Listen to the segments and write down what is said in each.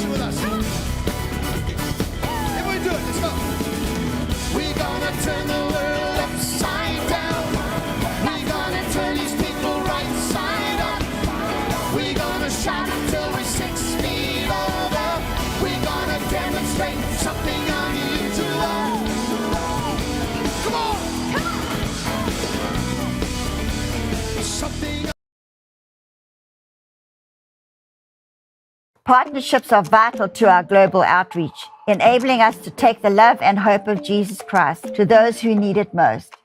worship with us. Everybody do it. Let's go. We're gonna turn the world upside down. We're gonna turn these people right side up. We're gonna shout until we're 6 feet over. We're gonna demonstrate something unusual. Come on. Something. Partnerships are vital to our global outreach, enabling us to take the love and hope of Jesus Christ to those who need it most.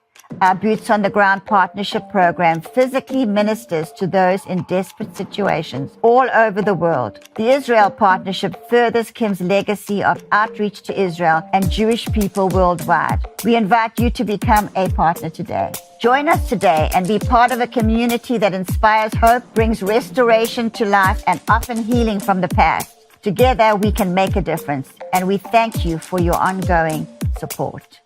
Our Boots on the Ground Partnership Program physically ministers to those in desperate situations all over the world. The Israel Partnership furthers Kim's legacy of outreach to Israel and Jewish people worldwide. We invite you to become a partner today. Join us today and be part of a community that inspires hope, brings restoration to life, and often healing from the past. Together, we can make a difference, and we thank you for your ongoing support.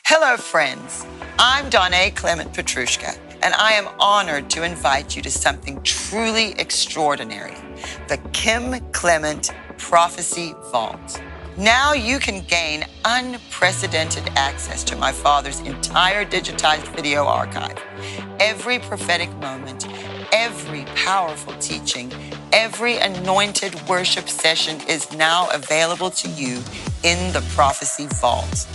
Hello, friends. I'm Donna Clement Petrushka, and I am honored to invite you to something truly extraordinary, the Kim Clement Prophecy Vault. Now you can gain unprecedented access to my father's entire digitized video archive. Every prophetic moment, every powerful teaching, every anointed worship session is now available to you in the Prophecy Vault.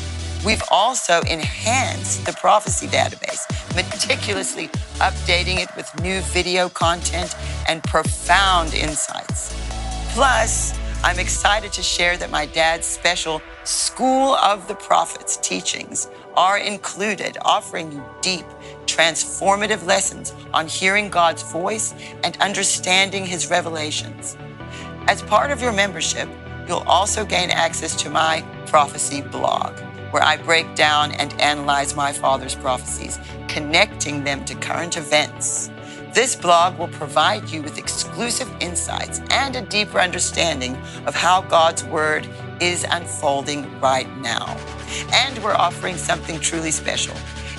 We've also enhanced the prophecy database, meticulously updating it with new video content and profound insights. Plus, I'm excited to share that my dad's special School of the Prophets teachings are included, offering you deep, transformative lessons on hearing God's voice and understanding his revelations. As part of your membership, you'll also gain access to my prophecy blog, where I break down and analyze my father's prophecies, connecting them to current events. This blog will provide you with exclusive insights and a deeper understanding of how God's word is unfolding right now. And we're offering something truly special: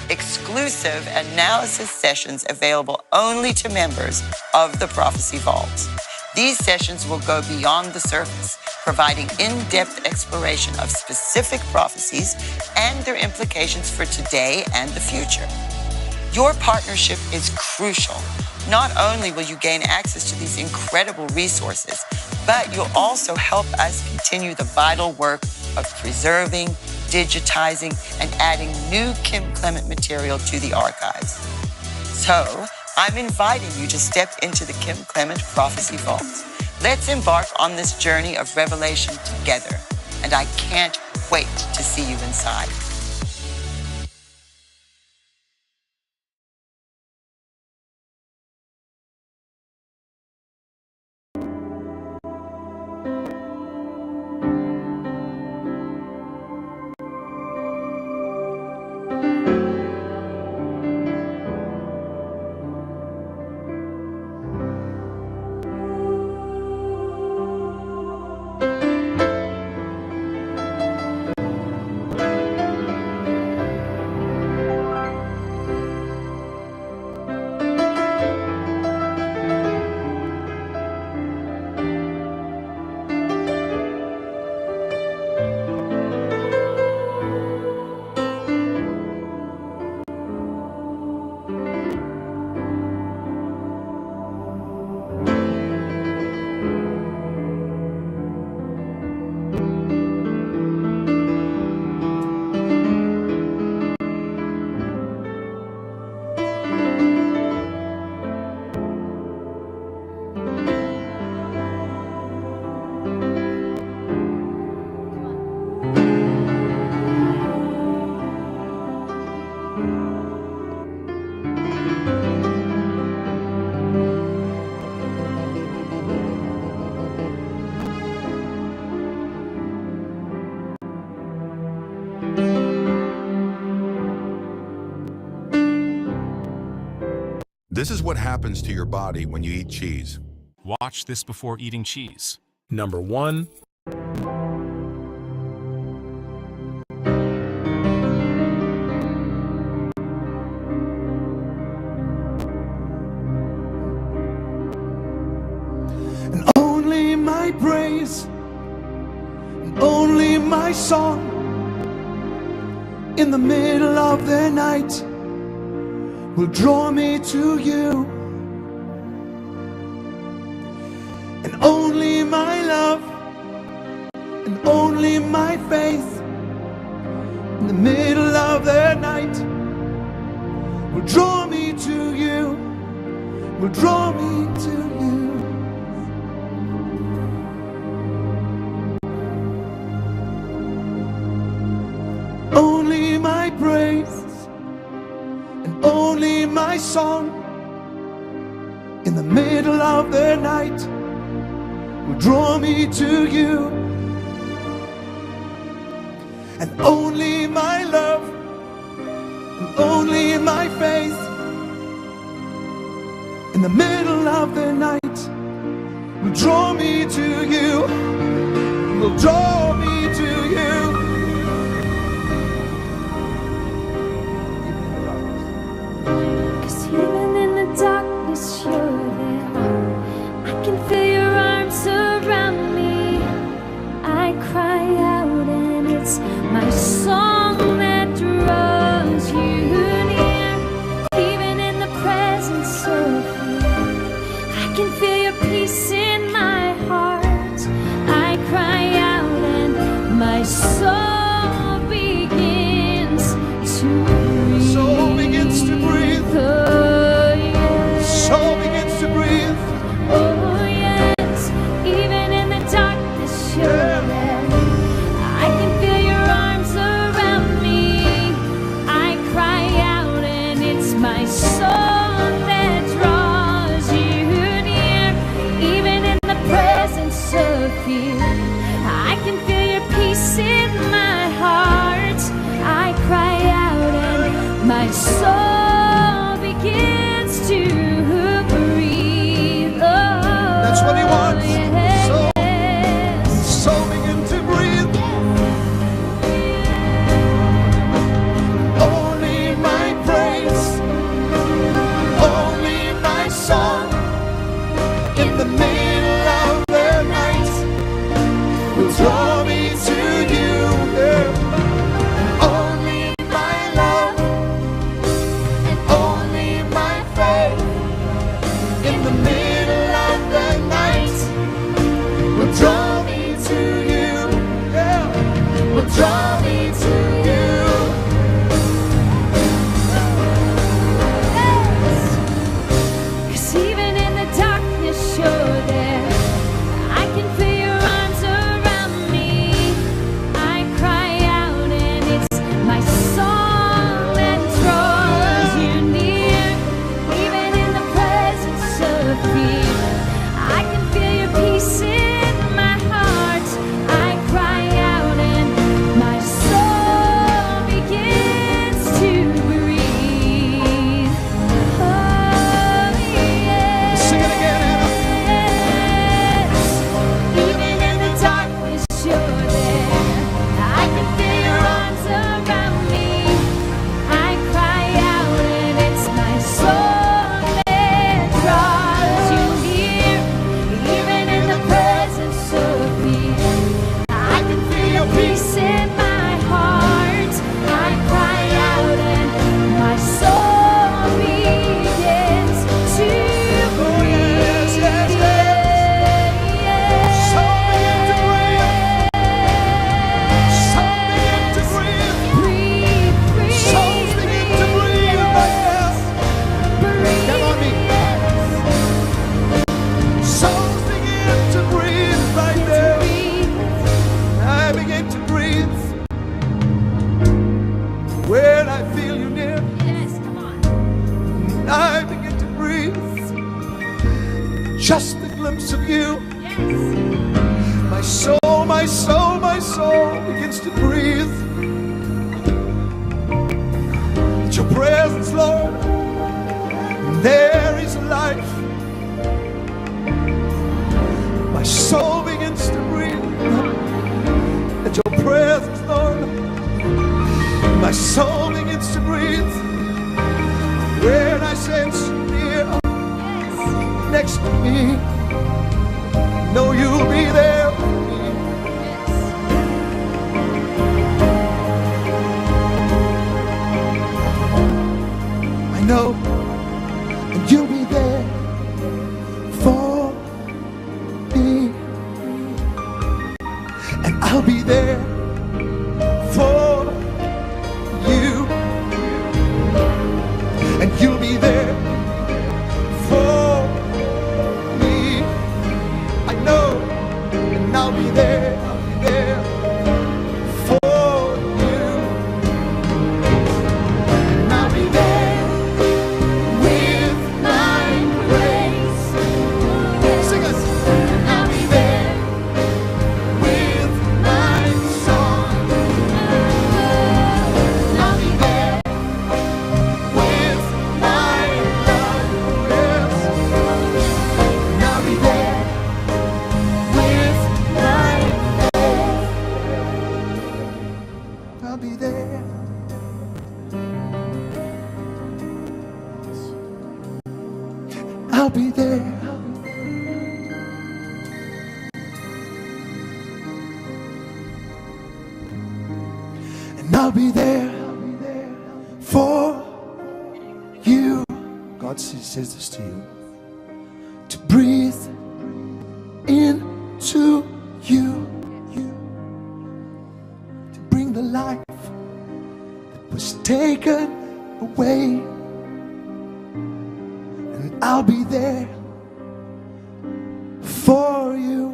exclusive analysis sessions available only to members of the Prophecy Vault. These sessions will go beyond the surface, providing in-depth exploration of specific prophecies and their implications for today and the future. Your partnership is crucial. Not only will you gain access to these incredible resources, but you'll also help us continue the vital work of preserving, digitizing, and adding new Kim Clement material to the archives. So, I'm inviting you to step into the Kim Clement Prophecy Vault. Let's embark on this journey of revelation together, and I can't wait to see you inside. This is what happens to your body when you eat cheese. Watch this before eating cheese. Number 1. song in the middle of the night will draw me to you. And only my love and only my faith in the middle of the night will draw me to you, will draw me to you. Only my praise and only my song in the middle of the night will draw me to you. And only my love and only my faith in the middle of the night will draw me to you, will draw me to you. Even in the darkness, you're there. I can feel your arms around me. I cry out, and it's my song that draws you near. Even in the presence of fear, I can feel your peace in my heart. I cry out, and my soul begins to breathe. Soul begins to breathe. Oh, yes. Soul begins to breathe. Oh, yes. Even in the darkness, you're there. I can feel your arms around me. I cry out, and it's my soul that draws you near. Even in the presence of fear, I can feel your peace in my heart. I cry out, and my soul begins to breathe. Oh, That's what he wants. yes. Soul begin to breathe. Only my praise, only my song in the middle of the night will draw me to you. Only my love and only my faith in the middle of the night will draw me to you, will draw me to you. 'Cause even in the darkness, you're there. I can feel your arms around me. I cry out, and it's my song that draws you near. Even in the presence of fear, I can feel your peace in my heart. I cry out, and my soul begins to breathe. Oh, yes. Sing it again, Anna. Yes. Even in the darkness, you're there. I can feel your arms around me. I cry out, and it's my soul that draws you near. Even in the presence of fear, I can feel your peace in my heart. I cry out, and my soul begins to breathe. yes, yes. Soul begin to breathe. Soul begin to breathe. Breathe, breathe, Souls begin to breathe right now. breathe. Come on, me. Souls begin to breathe right now. I begin to breathe when I feel you near. Yes, come on. I begin to breathe. Just a glimpse of you. My soul, my soul, my soul begins to breathe. At your presence, Lord, there is life. My soul begins to breathe. At your presence, Lord, my soul begins to breathe. When I sense you near, next to me, know you'll be there with me. know, and you'll be there for me, and I'll be there for you, and you'll be there for me. I know, and I'll be there for you, and I'll be there with my grace. Sing us. And I'll be there with my song. And I'll be there with my love. Yes. And I'll be there with my faith. I'll be there. I'll be there. And I'll be there for you. God says this to you. To breathe into you. To bring the life that was taken away. And I'll be there for you.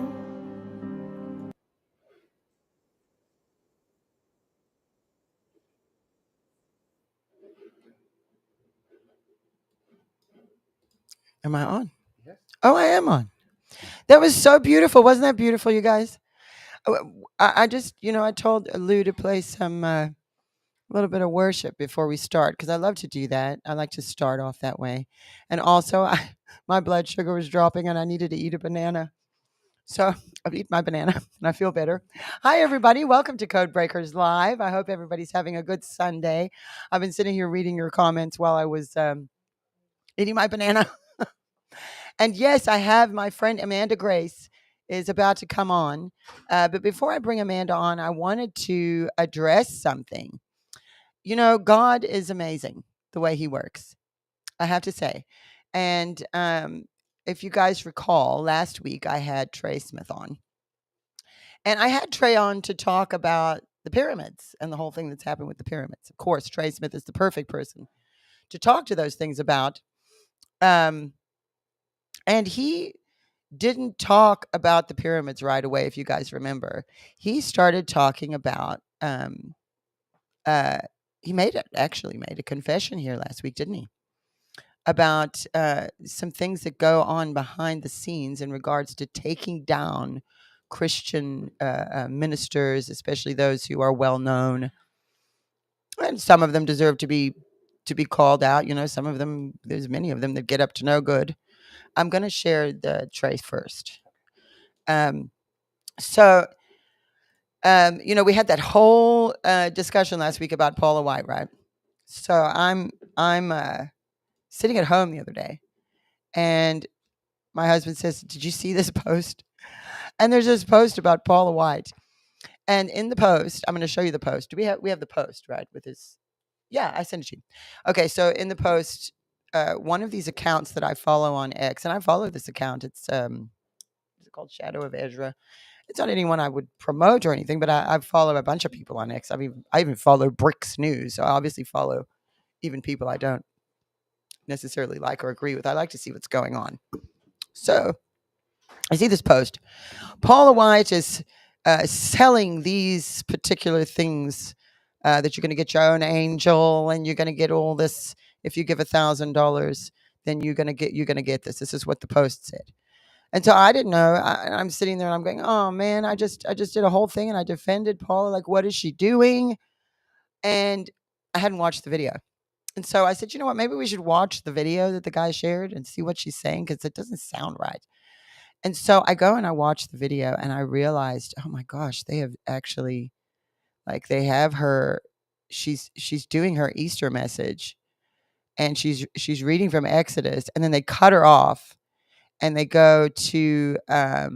Am I on? Oh, I am on. That was so beautiful. Wasn't that beautiful, you guys? I just, I told Lou to play some, a little bit of worship before we start because I love to do that. I like to start off that way. And also, my blood sugar was dropping and I needed to eat a banana. So I've eaten my banana and I feel better. Hi, everybody. Welcome to Code Breakers Live. I hope everybody's having a good Sunday. I've been sitting here reading your comments while I was eating my banana. And yes, I have my friend Amanda Grace is about to come on. But before I bring Amanda on, I wanted to address something. God is amazing the way he works, I have to say. And if you guys recall, last week I had Trey Smith on. And I had Trey on to talk about the pyramids and the whole thing that's happened with the pyramids. Of course, Trey Smith is the perfect person to talk to those things about. And he didn't talk about the pyramids right away, if you guys remember. He started talking about he actually made a confession here last week, didn't he? About some things that go on behind the scenes in regards to taking down Christian ministers, especially those who are well known, and some of them deserve to be called out. Some of them, there's many of them that get up to no good. I'm going to share the Trey first. So, we had that whole discussion last week about Paula White, right? So I'm sitting at home the other day, and my husband says, "Did you see this post?" And there's this post about Paula White, and in the post, I'm going to show you the post. We have the post, right? With his, yeah, I sent it to you. Okay, so in the post, one of these accounts that I follow on X, and I follow this account. It's called Shadow of Ezra. It's not anyone I would promote or anything, but I follow a bunch of people on X. I even follow Bricks News. So I obviously follow even people I don't necessarily like or agree with. I like to see what's going on. So I see this post. Paula White is selling these particular things that you're going to get your own angel and you're going to get all this. If you give $1,000, then you're going to get this. This is what the post said. And so I didn't know. I'm sitting there and I'm going, oh man, I just did a whole thing and I defended Paula. Like, what is she doing? And I hadn't watched the video. And so I said, you know what? Maybe we should watch the video that the guy shared and see what she's saying because it doesn't sound right. And so I go and I watch the video and I realized, oh my gosh, they have actually, they have her. She's doing her Easter message, and she's reading from Exodus, and then they cut her off. And they go to a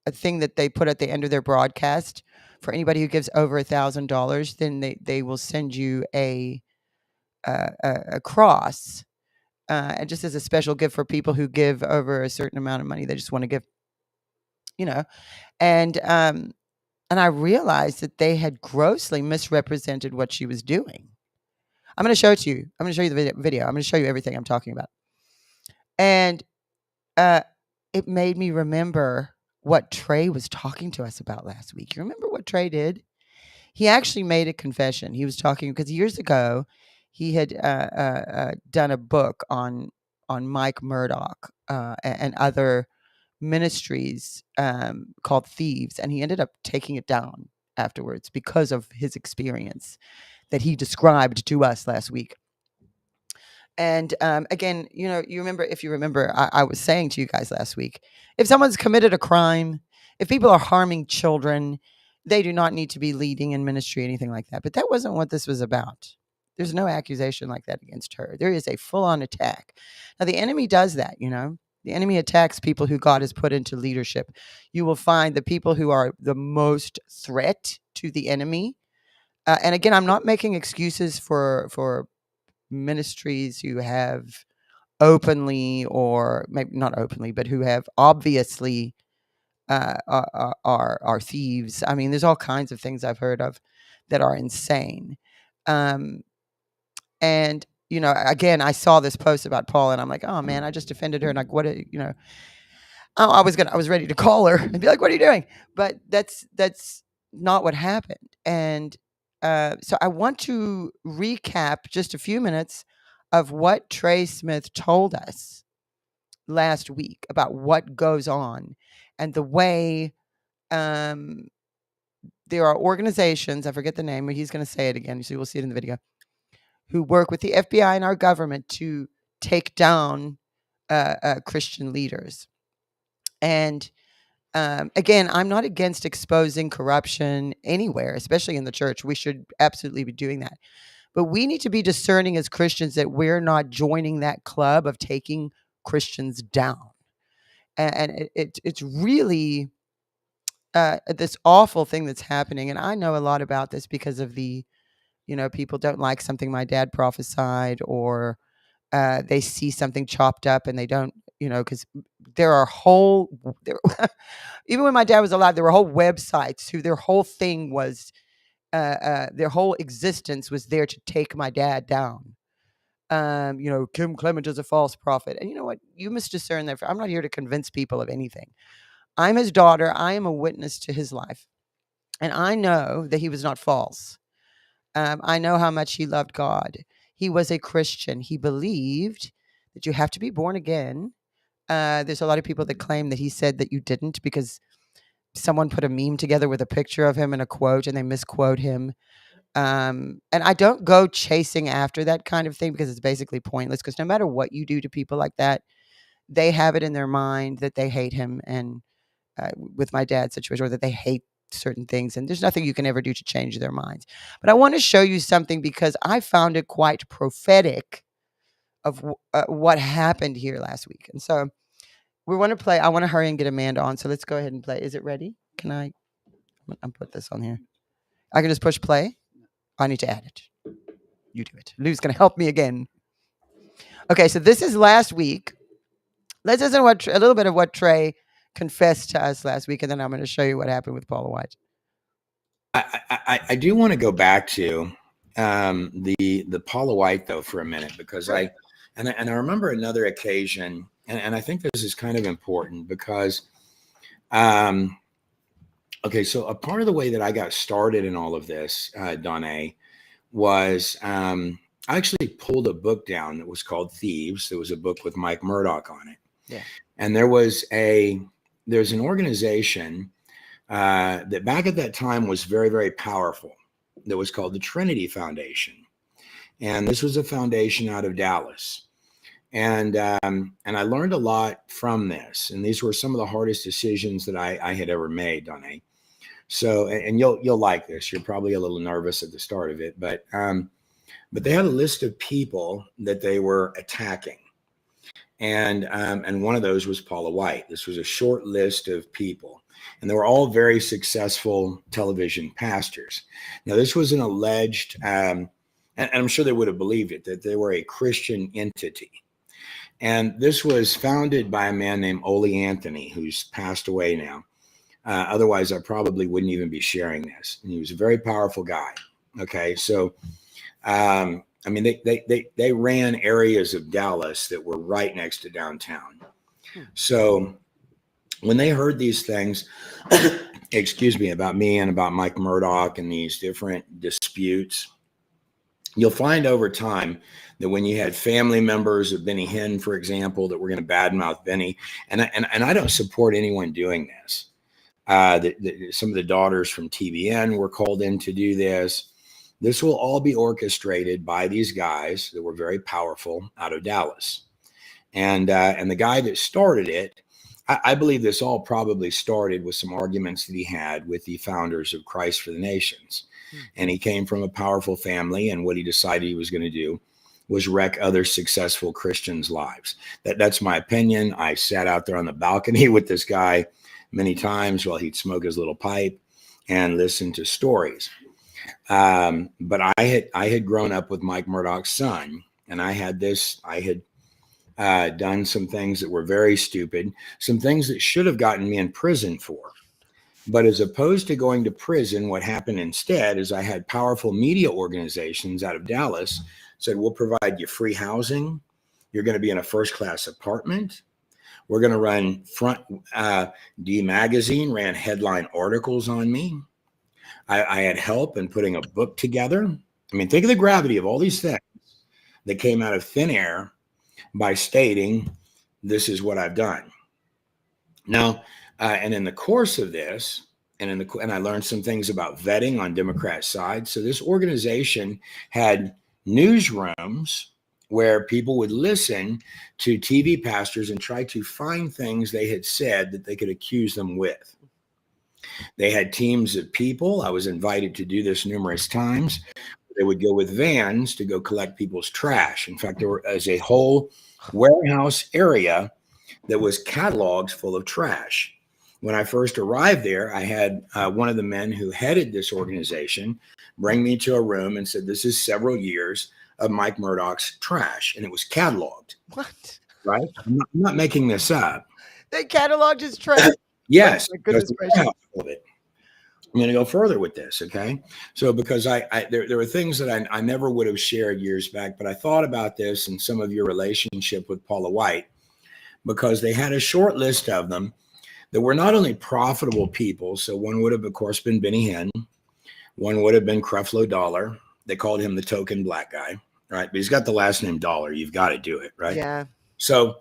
thing that they put at the end of their broadcast for anybody who gives over $1,000. Then they will send you a a cross, and just as a special gift for people who give over a certain amount of money. They just want to give, you know. And I realized that they had grossly misrepresented what she was doing. I'm going to show it to you. I'm going to show you the video. I'm going to show you everything I'm talking about. And it made me remember what Trey was talking to us about last week. You remember what Trey did? He actually made a confession. He was talking because years ago he had done a book on Mike Murdoch and other ministries called Thieves, and he ended up taking it down afterwards because of his experience that he described to us last week. And again, you know, if you remember, I was saying to you guys last week, if someone's committed a crime, if people are harming children, they do not need to be leading in ministry, anything like that. But that wasn't what this was about. There's no accusation like that against her. There is a full-on attack. Now, the enemy does that, you know. The enemy attacks people who God has put into leadership. You will find the people who are the most threat to the enemy. And again, I'm not making excuses for ministries who have openly, or maybe not openly, but who have obviously are thieves. I mean, there's all kinds of things I've heard of that are insane. And you know, again, I saw this post about Paul, and I'm like, oh man, I just offended her, and like, what, you know, I was ready to call her and be like, what are you doing? But that's not what happened. And so I want to recap just a few minutes of what Trey Smith told us last week about what goes on, and the way there are organizations, I forget the name, but he's going to say it again, so you will see it in the video, who work with the FBI and our government to take down Christian leaders. And again, I'm not against exposing corruption anywhere, especially in the church. We should absolutely be doing that. But we need to be discerning as Christians that we're not joining that club of taking Christians down. And it's really this awful thing that's happening. And I know a lot about this because of the, you know, people don't like something my dad prophesied, or they see something chopped up and they don't, you know, because there are even when my dad was alive, there were whole websites who their whole thing was, their whole existence was there to take my dad down. You know, Kim Clement is a false prophet. And you know what? You must discern that. I'm not here to convince people of anything. I'm his daughter. I am a witness to his life. And I know that he was not false. I know how much he loved God. He was a Christian. He believed that you have to be born again. There's a lot of people that claim that he said that you didn't because someone put a meme together with a picture of him and a quote, and they misquote him. And I don't go chasing after that kind of thing because it's basically pointless, because no matter what you do to people like that, they have it in their mind that they hate him. And with my dad's situation, or that they hate certain things, and there's nothing you can ever do to change their minds. But I want to show you something because I found it quite prophetic of what happened here last week. And so we want to play. I want to hurry and get Amanda on, so let's go ahead and play. Is it ready? Can I put this on here? I can just push play. I need to add it. You do it. Lou's going to help me again. Okay, so this is last week. Let's listen to a little bit of what Trey confessed to us last week, and then I'm going to show you what happened with Paula White. I do want to go back to the Paula White though for a minute, because I remember another occasion, and I think this is kind of important because okay, so a part of the way that I got started in all of this, Donna, was I actually pulled a book down that was called Thieves. There was a book with Mike Murdoch on it. Yeah. And there's an organization that back at that time was very, very powerful that was called the Trinity Foundation. And this was a foundation out of Dallas. And I learned a lot from this. And these were some of the hardest decisions that I had ever made, Donna. So, and you'll like this. You're probably a little nervous at the start of it, but they had a list of people that they were attacking. And one of those was Paula White. This was a short list of people, and they were all very successful television pastors. Now, this was an alleged and I'm sure they would have believed it, that they were a Christian entity. And this was founded by a man named Ole Anthony, who's passed away now. Otherwise, I probably wouldn't even be sharing this. And he was a very powerful guy. Okay, so I mean, they ran areas of Dallas that were right next to downtown. So when they heard these things, excuse me, about me and about Mike Murdoch and these different disputes, you'll find over time that when you had family members of Benny Hinn, for example, that were going to badmouth Benny, and I don't support anyone doing this. Some of the daughters from TBN were called in to do this. This will all be orchestrated by these guys that were very powerful out of Dallas. And the guy that started it, I believe this all probably started with some arguments that he had with the founders of Christ for the Nations. And he came from a powerful family, and what he decided he was going to do was wreck other successful Christians' lives. That's my opinion. I sat out there on the balcony with this guy many times while he'd smoke his little pipe and listen to stories. But I had grown up with Mike Murdoch's son, and I had done some things that were very stupid, some things that should have gotten me in prison for. But as opposed to going to prison, what happened instead is I had powerful media organizations out of Dallas said, we'll provide you free housing. You're going to be in a first-class apartment. We're going to run Front D Magazine, ran headline articles on me. I had help in putting a book together. I mean, think of the gravity of all these things that came out of thin air by stating, this is what I've done. Now, and in the course of this, and I learned some things about vetting on Democrats' side. So this organization had newsrooms where people would listen to TV pastors and try to find things they had said that they could accuse them with. They had teams of people. I was invited to do this numerous times. They would go with vans to go collect people's trash. In fact, there was a whole warehouse area that was catalogs full of trash. When I first arrived there, I had one of the men who headed this organization bring me to a room and said, this is several years of Mike Murdoch's trash. And it was cataloged. What? Right? I'm not making this up. They cataloged his trash. Yes. My goodness gracious. Of it. I'm going to go further with this, okay? So because there were things that I never would have shared years back, but I thought about this and some of your relationship with Paula White, because they had a short list of them that were not only profitable people. So one would have, of course, been Benny Hinn. One would have been Creflo Dollar. They called him the token black guy, right? But he's got the last name Dollar. You've got to do it, right? Yeah. So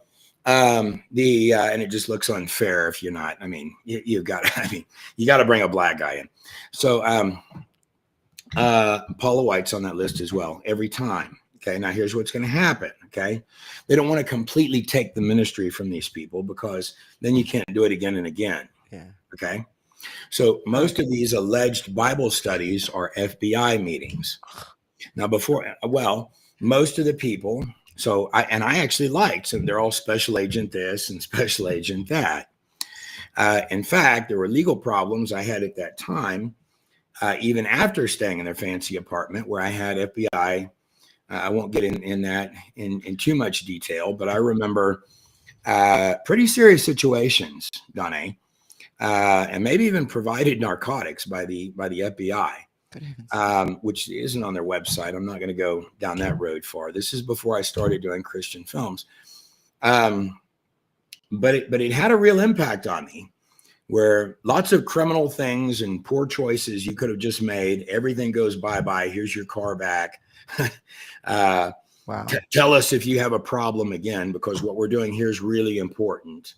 and it just looks unfair if you're not. I mean, you got to bring a black guy in. So Paula White's on that list as well every time. Okay, now here's what's going to happen. Okay, they don't want to completely take the ministry from these people because then you can't do it again and again. Yeah. Okay, so most of these alleged Bible studies are FBI meetings. Now, most of the people. So I actually liked, and they're all special agent this and special agent that. In fact, there were legal problems I had at that time, even after staying in their fancy apartment where I had FBI. I won't get in that in too much detail, but I remember pretty serious situations, Donna, and maybe even provided narcotics by the FBI. Which isn't on their website. I'm not going to go down that road far. This is before I started doing Christian films. But it had a real impact on me, where lots of criminal things and poor choices you could have just made. Everything goes bye-bye. Here's your car back. Wow. Tell us if you have a problem again, because what we're doing here is really important.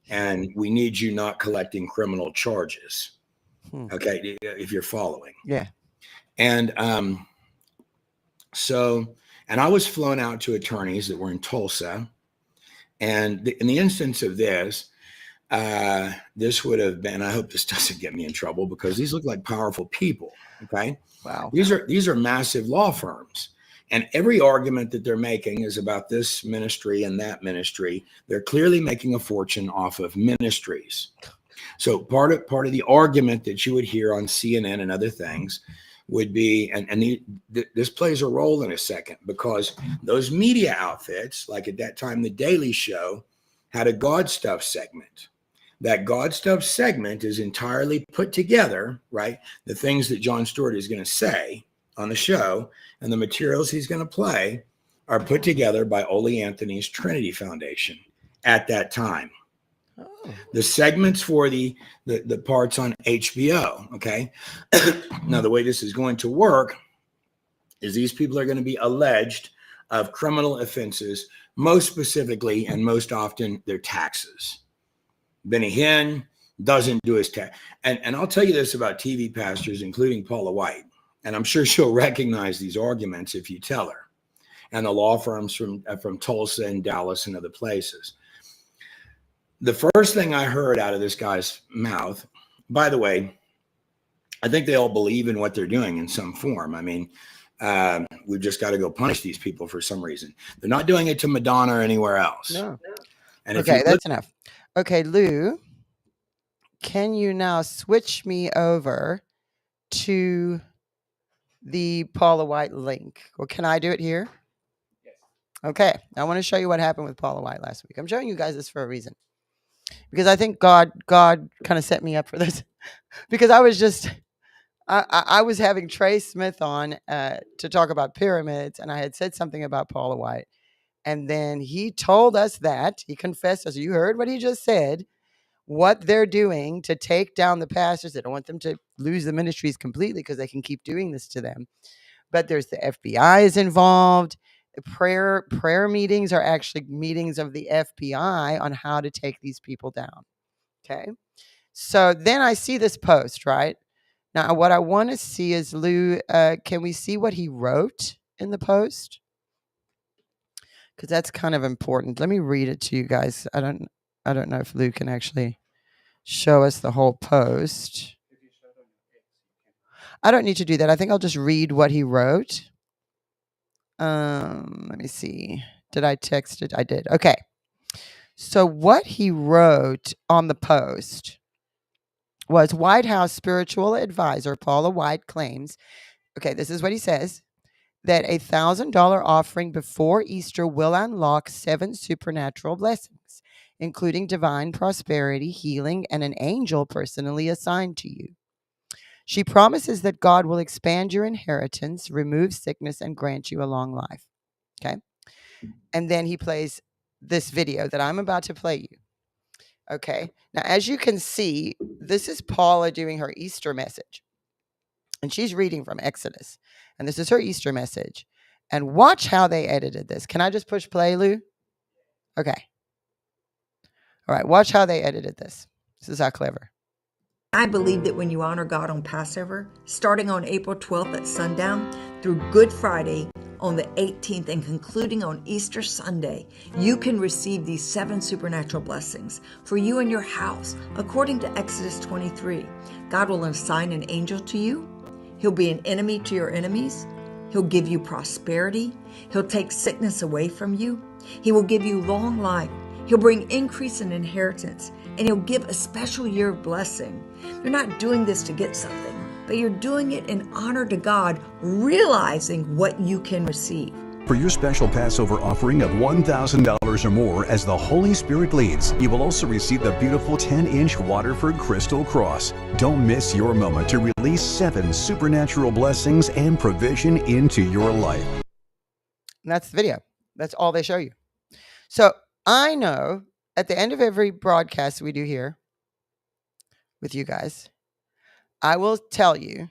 And we need you not collecting criminal charges. Okay, if you're following. Yeah. And and I was flown out to attorneys that were in Tulsa. And in the instance of this would have been, I hope this doesn't get me in trouble because these look like powerful people. Okay. Wow. These are massive law firms. And every argument that they're making is about this ministry and that ministry. They're clearly making a fortune off of ministries. So part of the argument that you would hear on CNN and other things would be, this plays a role in a second, because those media outfits, like at that time, The Daily Show had a God Stuff segment. That God Stuff segment is entirely put together, right? The things that Jon Stewart is going to say on the show and the materials he's going to play are put together by Ole Anthony's Trinity Foundation at that time. The segments for the parts on HBO, okay? Now, the way this is going to work is these people are going to be alleged of criminal offenses, most specifically and most often their taxes. Benny Hinn doesn't do his tax. And I'll tell you this about TV pastors, including Paula White, and I'm sure she'll recognize these arguments if you tell her, and the law firms from Tulsa and Dallas and other places. The first thing I heard out of this guy's mouth, by the way, I think they all believe in what they're doing in some form. I mean, we've just got to go punish these people for some reason. They're not doing it to Madonna or anywhere else. No. And if Okay, you that's enough. Okay, Lou, can you now switch me over to the Paula White link? Or can I do it here? Yes. Okay, I want to show you what happened with Paula White last week. I'm showing you guys this for a reason, because I think God kind of set me up for this. Because I was just, I was having Trey Smith on to talk about pyramids, and I had said something about Paula White. And then he told us that, he confessed us. You heard what he just said, what they're doing to take down the pastors. They don't want them to lose the ministries completely because they can keep doing this to them. But there's the FBI is involved. Prayer meetings are actually meetings of the FBI on how to take these people down. Okay. So then I see this post, right? Now, what I want to see is, Lou, can we see what he wrote in the post? Because that's kind of important. Let me read it to you guys. I don't know if Lou can actually show us the whole post. I don't need to do that. I think I'll just read what he wrote. Let me see. Did I text it? I did. Okay. So what he wrote on the post was, White House spiritual advisor Paula White claims, okay, this is what he says, that a $1,000 offering before Easter will unlock 7 supernatural blessings, including divine prosperity, healing, and an angel personally assigned to you. She promises that God will expand your inheritance, remove sickness, and grant you a long life. Okay? And then he plays this video that I'm about to play you. Okay? Now, as you can see, this is Paula doing her Easter message. And she's reading from Exodus. And this is her Easter message. And watch how they edited this. Can I just push play, Lou? Okay. All right. Watch how they edited this. This is how clever. I believe that when you honor God on Passover, starting on April 12th at sundown through Good Friday on the 18th and concluding on Easter Sunday, you can receive these 7 supernatural blessings for you and your house. According to Exodus 23, God will assign an angel to you. He'll be an enemy to your enemies. He'll give you prosperity. He'll take sickness away from you. He will give you long life. He'll bring increase in inheritance, and he'll give a special year of blessing. You're not doing this to get something, but you're doing it in honor to God, realizing what you can receive. For your special Passover offering of $1,000 or more as the Holy Spirit leads, you will also receive the beautiful 10-inch Waterford Crystal Cross. Don't miss your moment to release 7 supernatural blessings and provision into your life. And that's the video. That's all they show you. So I know at the end of every broadcast we do here with you guys, I will tell you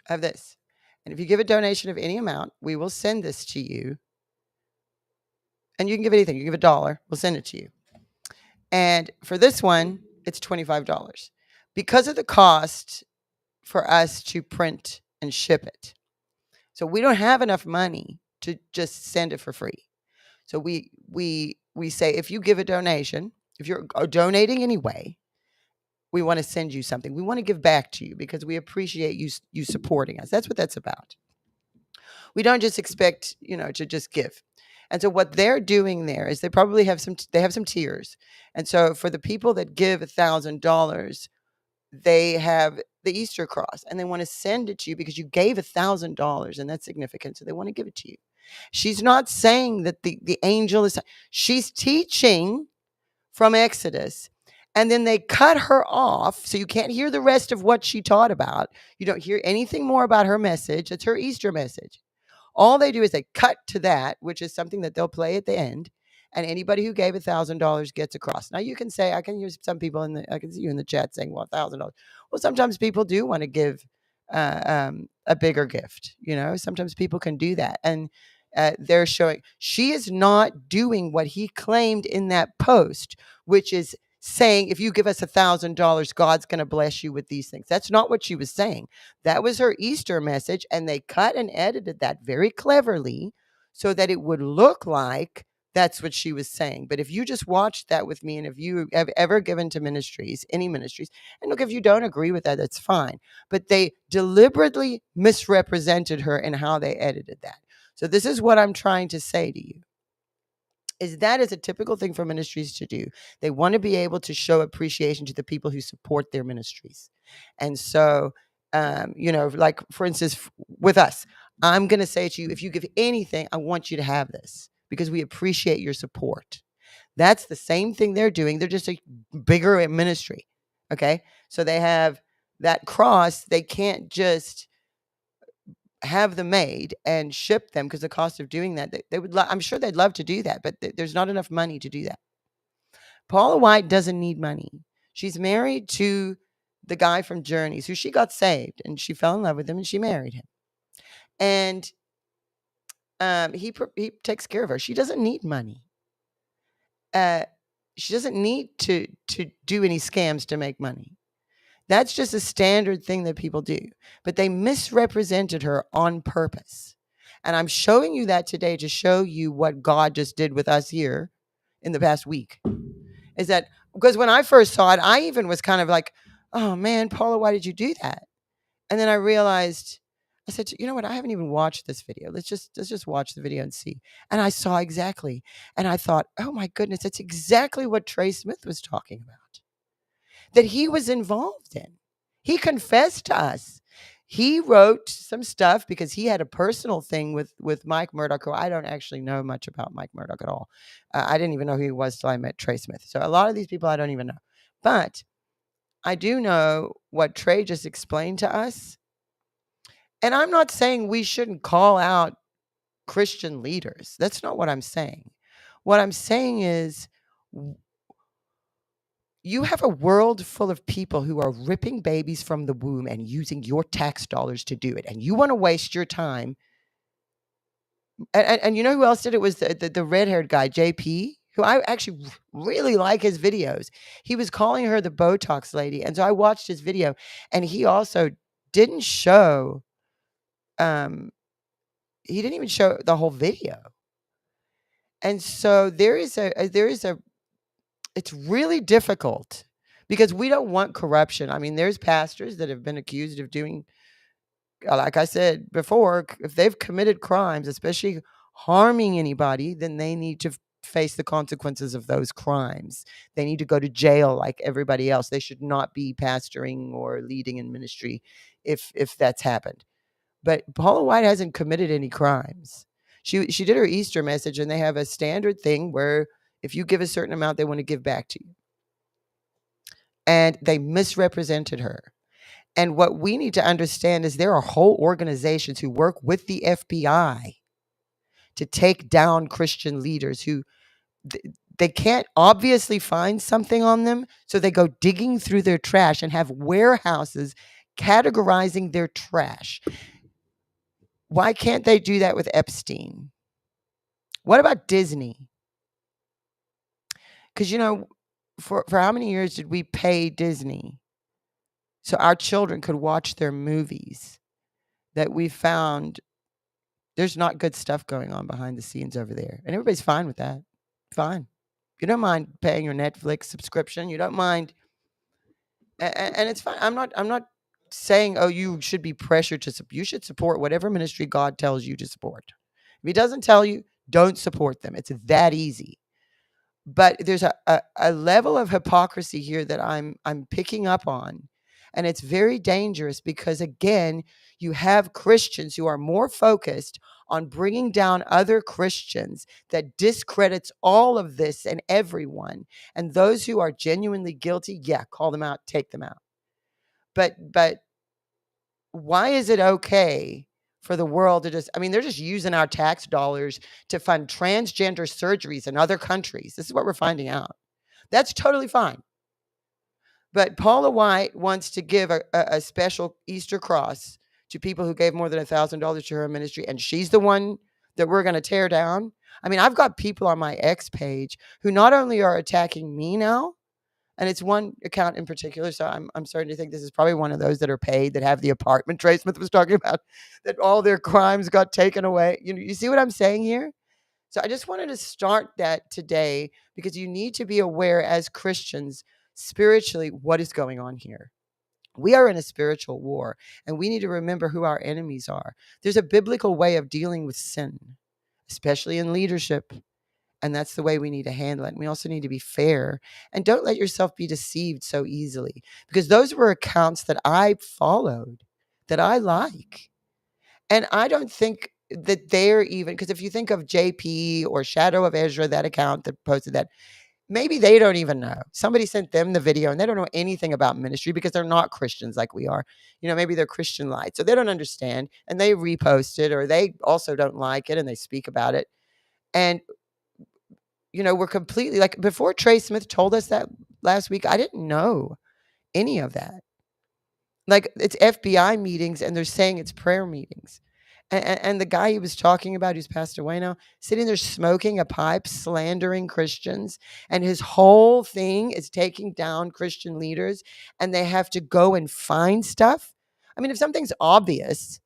of this. And if you give a donation of any amount, we will send this to you. And you can give anything. You give $1, we'll send it to you. And for this one, it's $25 because of the cost for us to print and ship it. So we don't have enough money to just send it for free. So we say, if you give a donation, if you're donating anyway, we want to send you something. We want to give back to you because we appreciate you supporting us. That's what that's about. We don't just expect, to just give. And so what they're doing there is they probably have some tiers. And so for the people that give $1,000, they have the Easter cross and they want to send it to you because you gave $1,000 and that's significant. So they want to give it to you. She's not saying that the angel is, she's teaching from Exodus. And then they cut her off. So you can't hear the rest of what she taught about. You don't hear anything more about her message. It's her Easter message. All they do is they cut to that, which is something that they'll play at the end. And anybody who gave $1,000 gets across. Now you can say, I can hear some people I can see you in the chat saying, well, $1,000. Well, sometimes people do want to give a bigger gift. Sometimes people can do that. And they're showing she is not doing what he claimed in that post, which is saying, if you give us $1,000, God's going to bless you with these things. That's not what she was saying. That was her Easter message. And they cut and edited that very cleverly so that it would look like that's what she was saying. But if you just watched that with me, and if you have ever given to ministries, any ministries, and look, if you don't agree with that, that's fine. But they deliberately misrepresented her in how they edited that. So this is what I'm trying to say to you. Is that is a typical thing for ministries to do. They want to be able to show appreciation to the people who support their ministries. And so, like for instance, with us, I'm going to say to you, if you give anything, I want you to have this because we appreciate your support. That's the same thing they're doing. They're just a bigger ministry. Okay. So they have that cross. They can't just have them made and ship them because the cost of doing that, they would. I'm sure they'd love to do that, but there's not enough money to do that. Paula White doesn't need money. She's married to the guy from Journeys, who she got saved and she fell in love with him and she married him. And he takes care of her. She doesn't need money. She doesn't need to do any scams to make money. That's just a standard thing that people do. But they misrepresented her on purpose. And I'm showing you that today to show you what God just did with us here in the past week. Is that because when I first saw it, I even was kind of like, oh man, Paula, why did you do that? And then I realized, I said, you know what? I haven't even watched this video. Let's just watch the video and see. And I saw exactly. And I thought, oh my goodness, that's exactly what Trey Smith was talking about. That he was involved in. He confessed to us. He wrote some stuff because he had a personal thing with Mike Murdoch, who I don't actually know much about Mike Murdoch at all. I didn't even know who he was till I met Trey Smith. So a lot of these people I don't even know. But I do know what Trey just explained to us. And I'm not saying we shouldn't call out Christian leaders. That's not what I'm saying. What I'm saying is, you have a world full of people who are ripping babies from the womb and using your tax dollars to do it. And you want to waste your time. And you know who else did it? Was the red-haired guy, JP, who I actually really like his videos. He was calling her the Botox lady. And so I watched his video. And he also didn't show, he didn't even show the whole video. And so it's really difficult because we don't want corruption. I mean, there's pastors that have been accused of doing, like I said before, if they've committed crimes, especially harming anybody, then they need to face the consequences of those crimes. They need to go to jail like everybody else. They should not be pastoring or leading in ministry if that's happened. But Paula White hasn't committed any crimes. She did her Easter message, and they have a standard thing where if you give a certain amount, they want to give back to you. And they misrepresented her. And what we need to understand is there are whole organizations who work with the FBI to take down Christian leaders who they can't obviously find something on them. So they go digging through their trash and have warehouses categorizing their trash. Why can't they do that with Epstein? What about Disney? Because, for how many years did we pay Disney so our children could watch their movies that we found there's not good stuff going on behind the scenes over there? And everybody's fine with that. Fine. You don't mind paying your Netflix subscription. You don't mind. And it's fine. I'm not saying, oh, you should be pressured to support. You should support whatever ministry God tells you to support. If he doesn't tell you, don't support them. It's that easy. But there's a level of hypocrisy here that I'm picking up on. And it's very dangerous because, again, you have Christians who are more focused on bringing down other Christians that discredits all of this and everyone. And those who are genuinely guilty, yeah, call them out, take them out. But why is it okay for the world to just, I mean, they're just using our tax dollars to fund transgender surgeries in other countries. This is what we're finding out. That's totally fine. But Paula White wants to give a special Easter cross to people who gave more than $1,000 to her ministry, and she's the one that we're going to tear down. I mean, I've got people on my X page who not only are attacking me now, and it's one account in particular, so I'm starting to think this is probably one of those that are paid, that have the apartment Trey Smith was talking about, that all their crimes got taken away. You see what I'm saying here? So I just wanted to start that today because you need to be aware as Christians spiritually what is going on here. We are in a spiritual war, and we need to remember who our enemies are. There's a biblical way of dealing with sin, especially in leadership, and that's the way we need to handle it. And we also need to be fair, and don't let yourself be deceived so easily, because those were accounts that I followed, that I like. And I don't think that they're even, because if you think of JP or Shadow of Ezra, that account that posted that, maybe they don't even know. Somebody sent them the video and they don't know anything about ministry because they're not Christians like we are. Maybe they're Christian light. So they don't understand, and they repost it, or they also don't like it and they speak about it. And, we're completely like, before Trey Smith told us that last week, I didn't know any of that. Like, it's FBI meetings and they're saying it's prayer meetings. And the guy he was talking about, who's passed away now, sitting there smoking a pipe, slandering Christians. And his whole thing is taking down Christian leaders, and they have to go and find stuff. I mean, if something's obvious,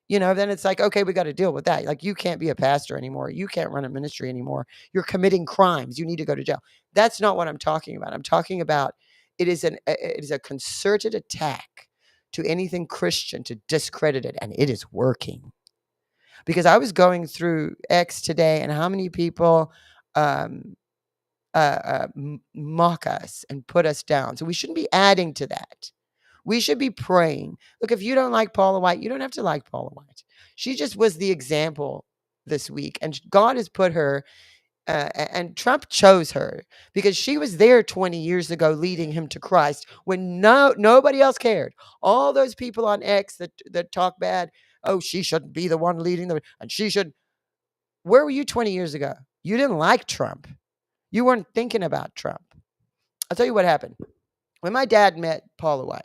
then it's like, okay, we got to deal with that. Like, you can't be a pastor anymore. You can't run a ministry anymore. You're committing crimes. You need to go to jail. That's not what I'm talking about. I'm talking about it is a concerted attack to anything Christian to discredit it, and it is working. Because I was going through X today, and how many people mock us and put us down. So we shouldn't be adding to that. We should be praying. Look, if you don't like Paula White, you don't have to like Paula White. She just was the example this week, and God has put her, and Trump chose her because she was there 20 years ago leading him to Christ when nobody else cared. All those people on X that talk bad, oh, she shouldn't be the one leading them, and she should. Where were you 20 years ago? You didn't like Trump. You weren't thinking about Trump. I'll tell you what happened. When my dad met Paula White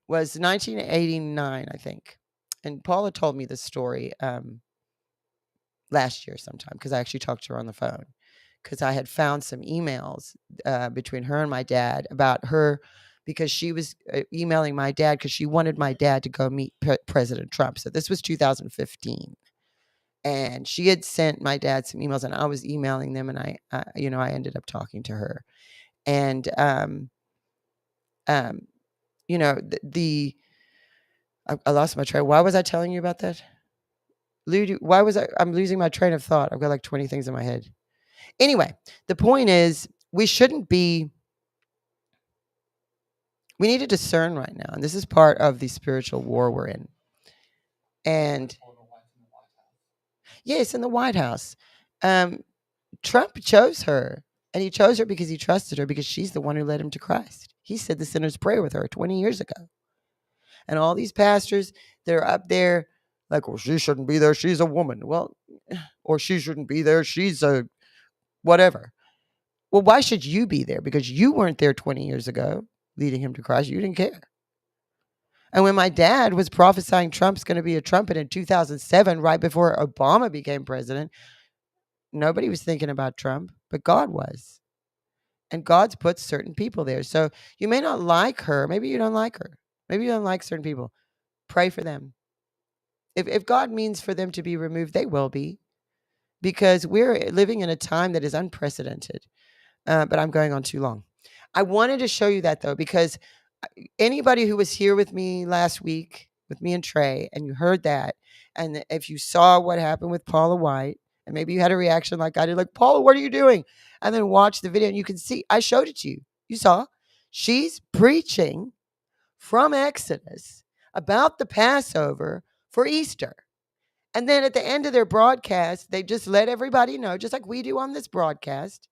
was 1989, I think. And Paula told me this story last year sometime, because I actually talked to her on the phone, because I had found some emails between her and my dad about her, because she was emailing my dad because she wanted my dad to go meet President Trump. So this was 2015. And she had sent my dad some emails, and I was emailing them, and I ended up talking to her. And, I lost my train. Why was I telling you about that? Lou, I'm losing my train of thought. I've got like 20 things in my head. Anyway, the point is, we need to discern right now. And this is part of the spiritual war we're in. And yes, in the White House. Trump chose her, and he chose her because he trusted her, because she's the one who led him to Christ. He said the sinner's prayer with her 20 years ago. And all these pastors, they're up there like, well, she shouldn't be there. She's a woman. Well, or she shouldn't be there. She's a whatever. Well, why should you be there? Because you weren't there 20 years ago leading him to Christ. You didn't care. And when my dad was prophesying Trump's going to be a trumpet in 2007, right before Obama became president, nobody was thinking about Trump, but God was. And God's put certain people there. So you may not like her. Maybe you don't like her. Maybe you don't like certain people. Pray for them. If God means for them to be removed, they will be. Because we're living in a time that is unprecedented. But I'm going on too long. I wanted to show you that, though, because anybody who was here with me last week, with me and Trey, and you heard that, and if you saw what happened with Paula White, and maybe you had a reaction like I did, like, Paula, what are you doing? And then watch the video, and you can see, I showed it to you. You saw. She's preaching from Exodus about the Passover for Easter. And then at the end of their broadcast, they just let everybody know, just like we do on this broadcast,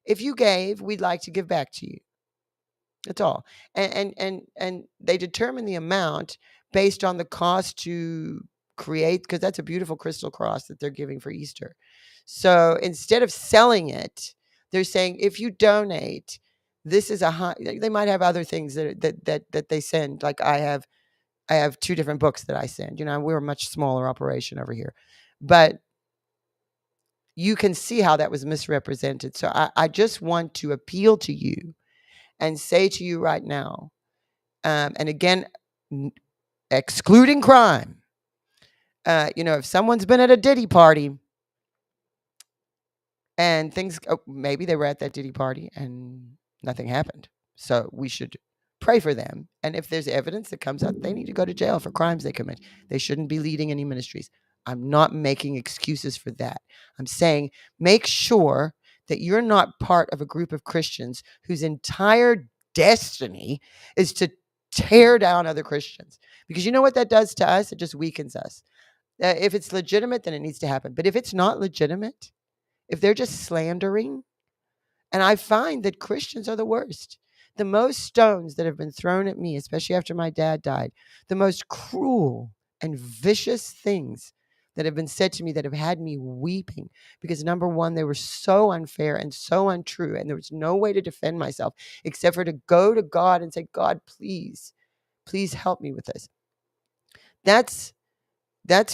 if you gave, we'd like to give back to you. That's all. And they determine the amount based on the cost to create, because that's a beautiful crystal cross that they're giving for Easter. So instead of selling it, they're saying if you donate, this is a high. They might have other things that they send. Like I have 2 different books that I send. We're a much smaller operation over here, but you can see how that was misrepresented. So I just want to appeal to you and say to you right now, and again, excluding crime, if someone's been at a Diddy party and maybe they were at that Diddy party and nothing happened. So we should pray for them. And if there's evidence that comes out, they need to go to jail for crimes they commit. They shouldn't be leading any ministries. I'm not making excuses for that. I'm saying make sure that you're not part of a group of Christians whose entire destiny is to tear down other Christians. Because you know what that does to us? It just weakens us. If it's legitimate, then it needs to happen. But if it's not legitimate, if they're just slandering, and I find that Christians are the worst. The most stones that have been thrown at me, especially after my dad died, the most cruel and vicious things that have been said to me that have had me weeping because, number one, they were so unfair and so untrue, and there was no way to defend myself except for to go to God and say, God, please help me with this. That's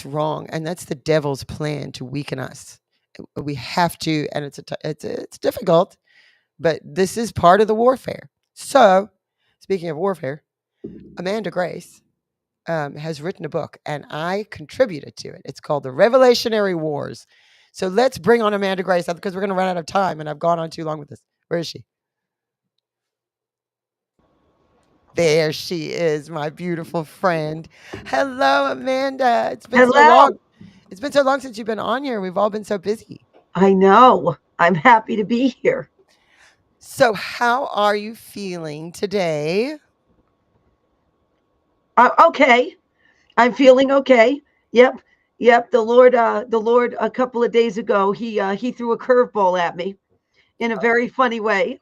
wrong, and that's the devil's plan to weaken us. We have to, and it's difficult, but this is part of the warfare. So, speaking of warfare, Amanda Grace has written a book, and I contributed to it. It's called The Revelationary Wars. So let's bring on Amanda Grace because we're going to run out of time, and I've gone on too long with this. Where is she? There she is, my beautiful friend. Hello, Amanda. It's been so long. It's been so long since you've been on here. We've all been so busy. I know. I'm happy to be here. So how are you feeling today? Okay. I'm feeling okay. Yep. The Lord a couple of days ago, he threw a curveball at me in a very funny way.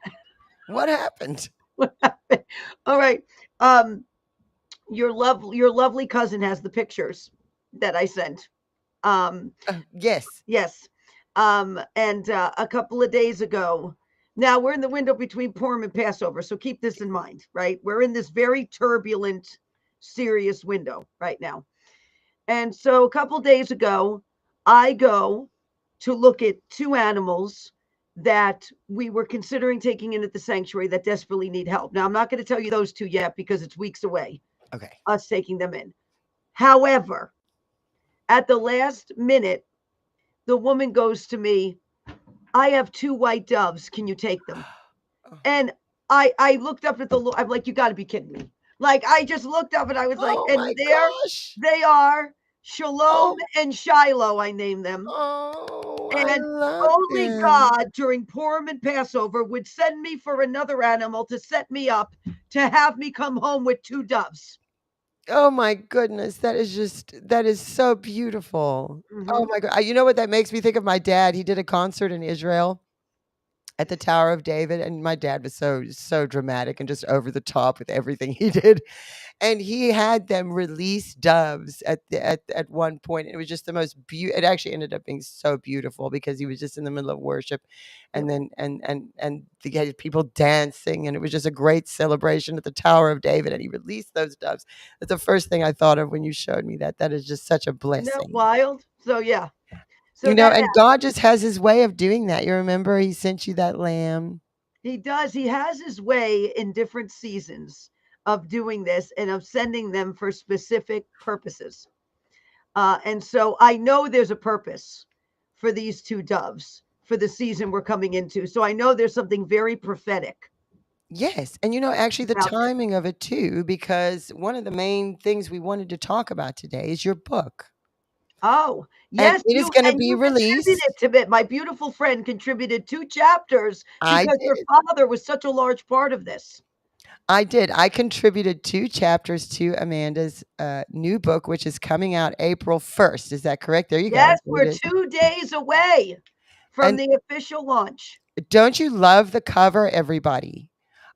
What happened? All right. Your lovely cousin has the pictures that I sent. Yes. And a couple of days ago, now we're in the window between Purim and Passover. So keep this in mind, right? We're in this very turbulent, serious window right now. And so a couple of days ago, I go to look at 2 animals that we were considering taking in at the sanctuary that desperately need help. Now, I'm not going to tell you those 2 yet because it's weeks away. Okay. Us taking them in. However, at the last minute, the woman goes to me, I have 2 white doves. Can you take them? And I looked up at the Lord. I'm like, you got to be kidding me. Like, I just looked up and I was like, and there they are. Shalom and Shiloh, I named them. And only God during Purim and Passover would send me for another animal to set me up to have me come home with 2 doves. Oh my goodness. That is so beautiful. Mm-hmm. Oh my God. You know what that makes me think of? My dad. He did a concert in Israel at the Tower of David. And my dad was so dramatic and just over the top with everything he did. And he had them release doves at one point. It was just the most beautiful. It actually ended up being so beautiful because he was just in the middle of worship, and then he had people dancing, and it was just a great celebration at the Tower of David. And he released those doves. That's the first thing I thought of when you showed me that. That is just such a blessing. Isn't that wild? So yeah. So and God just has his way of doing that. You remember he sent you that lamb. He does. He has his way in different seasons of doing this and of sending them for specific purposes. And so I know there's a purpose for these 2 doves for the season we're coming into. So I know there's something very prophetic. Yes. And actually the timing of it too, because one of the main things we wanted to talk about today is your book. Oh, yes. And it is going to be released. My beautiful friend contributed 2 chapters because her father was such a large part of this. I did. I contributed 2 chapters to Amanda's new book, which is coming out April 1st. Is that correct? There you go. Yes, There it we're is. 2 days away from And the official launch. don't you love the cover, everybody?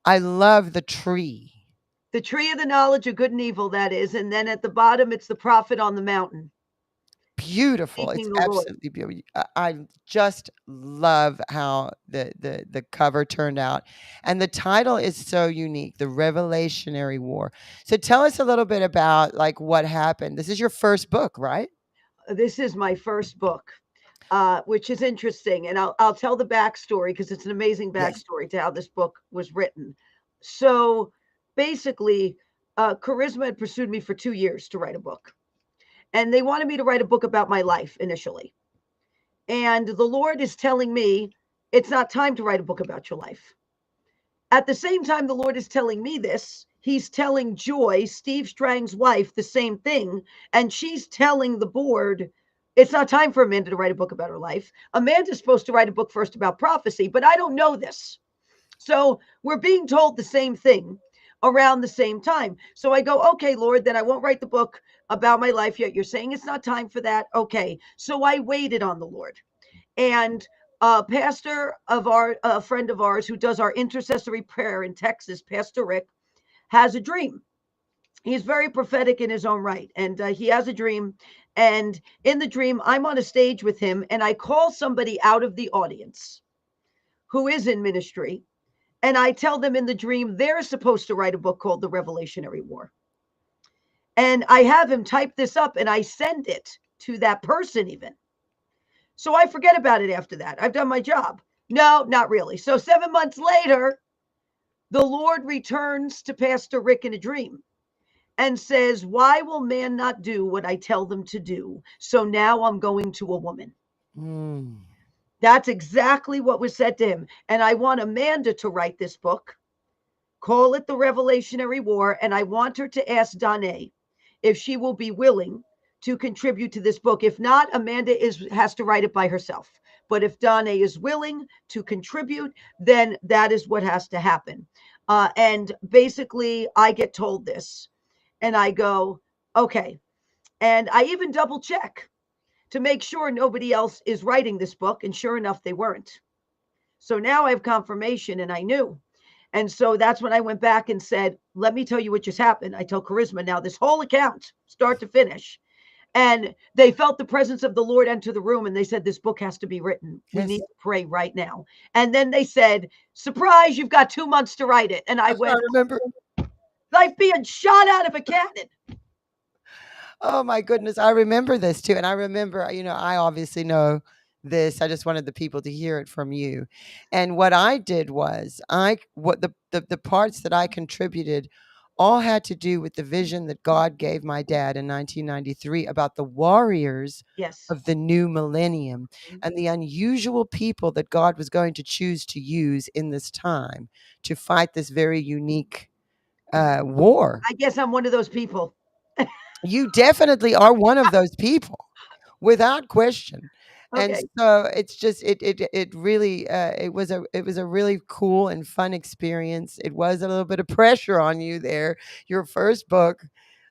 I love the tree. The tree of the knowledge of good and evil, that is. And then at the bottom, it's the prophet on the mountain. Beautiful. It's Seeking the Lord. absolutely beautiful. I just love how the cover turned out. And the title is so unique, The Revelationary War. So tell us a little bit about like what happened. This is your first book, right? This is my first book, which is interesting. And I'll tell the backstory because it's an amazing Yes. backstory to how this book was written. So basically, Charisma had pursued me for 2 years to write a book. And they wanted me to write a book about my life initially. And the Lord is telling me, it's not time to write a book about your life. At the same time, the Lord is telling me this. He's telling Joy, Steve Strang's wife, the same thing. And she's telling the board, it's not time for Amanda to write a book about her life. Amanda's supposed to write a book first about prophecy, but I don't know this. So we're being told the same thing around the same time. So I go, okay, Lord, then I won't write the book about my life yet. You're saying it's not time for that. Okay. So I waited on the Lord. And a pastor of a friend of ours who does our intercessory prayer in Texas, Pastor Rick, has a dream. He's very prophetic in his own right. And he has a dream. And in the dream, I'm on a stage with him and I call somebody out of the audience who is in ministry. And I tell them in the dream, they're supposed to write a book called The Revelationary War. And I have him type this up and I send it to that person even. So I forget about it after that. I've done my job. No, not really. So 7 months later, the Lord returns to Pastor Rick in a dream and says, why will man not do what I tell them to do? So now I'm going to a woman. That's exactly what was said to him. And I want Amanda to write this book, call it The Revelationary War. And I want her to ask Donna if she will be willing to contribute to this book. If not, Amanda has to write it by herself. But if Donna is willing to contribute, then that is what has to happen. And basically, I get told this and I go, okay. And I even double check to make sure nobody else is writing this book. And sure enough, they weren't. So now I have confirmation and I knew. And so that's when I went back and said, let me tell you what just happened. I tell Charisma now this whole account, start to finish. And they felt the presence of the Lord enter the room and they said, this book has to be written. Yes. We need to pray right now. And then they said, surprise, you've got 2 months to write it. And I went, remember. like being shot out of a cannon. Oh my goodness. I remember this too. And I remember, I obviously know this. I just wanted the people to hear it from you. And what I did was the parts that I contributed all had to do with the vision that God gave my dad in 1993 about the warriors Yes. of the new millennium and the unusual people that God was going to choose to use in this time to fight this very unique war. I guess I'm one of those people. You definitely are one of those people, without question. And Okay. so it's just it really it was a really cool and fun experience. It was a little bit of pressure on you there, your first book,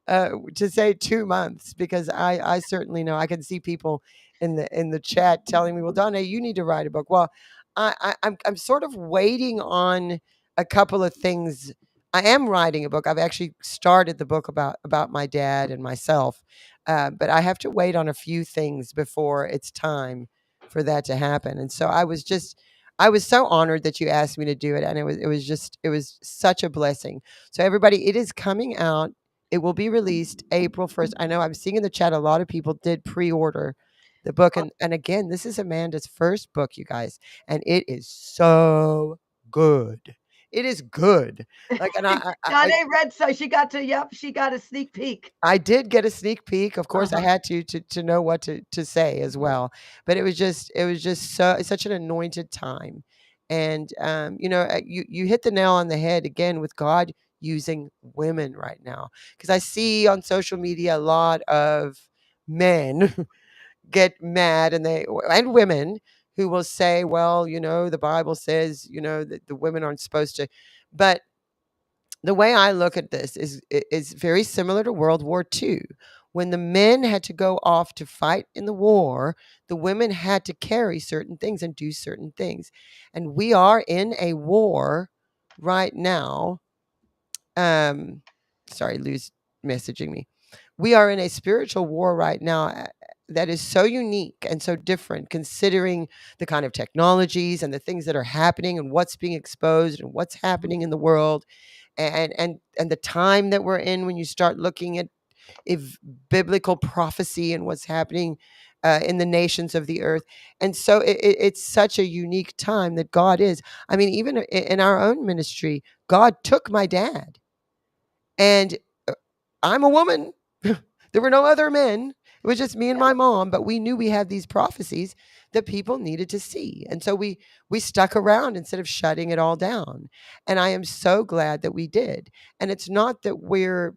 to say 2 months, because I certainly know I can see people in the chat telling me, well, Donna, you need to write a book. Well, I'm sort of waiting on a couple of things. I am writing a book. I've actually started the book about my dad and myself. But I have to wait on a few things before it's time for that to happen. And so I was so honored that you asked me to do it. And it was such a blessing. So everybody, it is coming out. It will be released April 1st. I know I'm seeing in the chat, a lot of people did pre-order the book. And again, this is Amanda's first book, you guys. And it is so good. It is good. Like, and Donna read, so she got a sneak peek. I did get a sneak peek. Of course, I had to know what to say as well. But it was just such an anointed time, and you hit the nail on the head again with God using women right now, because I see on social media a lot of men get mad and women who will say, well, the Bible says, that the women aren't supposed to, but the way I look at this is very similar to World War II. When the men had to go off to fight in the war, the women had to carry certain things and do certain things. And we are in a war right now. Sorry, Lou's messaging me. We are in a spiritual war right now that is so unique and so different, considering the kind of technologies and the things that are happening and what's being exposed and what's happening in the world, and the time that we're in when you start looking at if biblical prophecy and what's happening in the nations of the earth. And so it's such a unique time that God is. I mean, even in our own ministry, God took my dad, and I'm a woman. There were no other men. It was just me and my mom, but we knew we had these prophecies that people needed to see. And so we stuck around instead of shutting it all down. And I am so glad that we did. And it's not that we're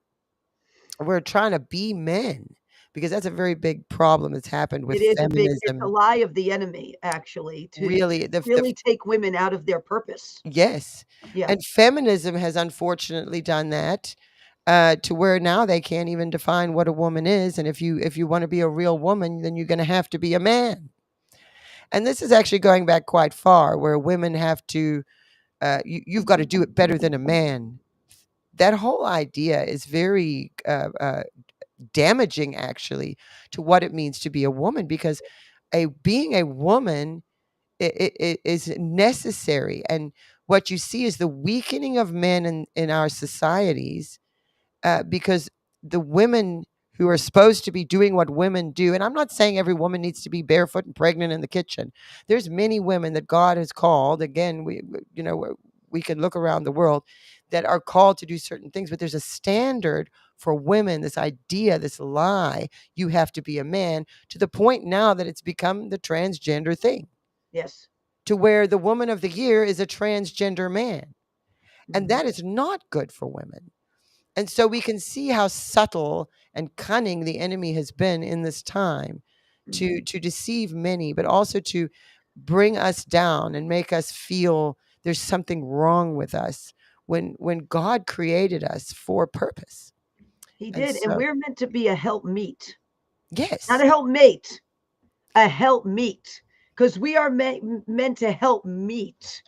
trying to be men, because that's a very big problem that's happened with It is it's a feminism. lie of the enemy, actually, to Really, really take women out of their purpose. yes. Yeah. And feminism has unfortunately done that, to where now they can't even define what a woman is. And if you want to be a real woman, then you're going to have to be a man. And this is actually going back quite far, where women have to, you've got to do it better than a man. That whole idea is very damaging, actually, to what it means to be a woman, because being a woman it is necessary. And what you see is the weakening of men in our societies, because the women who are supposed to be doing what women do, and I'm not saying every woman needs to be barefoot and pregnant in the kitchen. There's many women that God has called. Again, we can look around the world that are called to do certain things, but there's a standard for women, this idea, this lie, you have to be a man, to the point now that it's become the transgender thing, Yes. to where the woman of the year is a transgender man. And that is not good for women. And so we can see how subtle and cunning the enemy has been in this time to deceive many, but also to bring us down and make us feel there's something wrong with us, when God created us for purpose. He And did, and so, we're meant to be a helpmeet, yes, not a helpmate, a helpmeet, because we are meant to help meet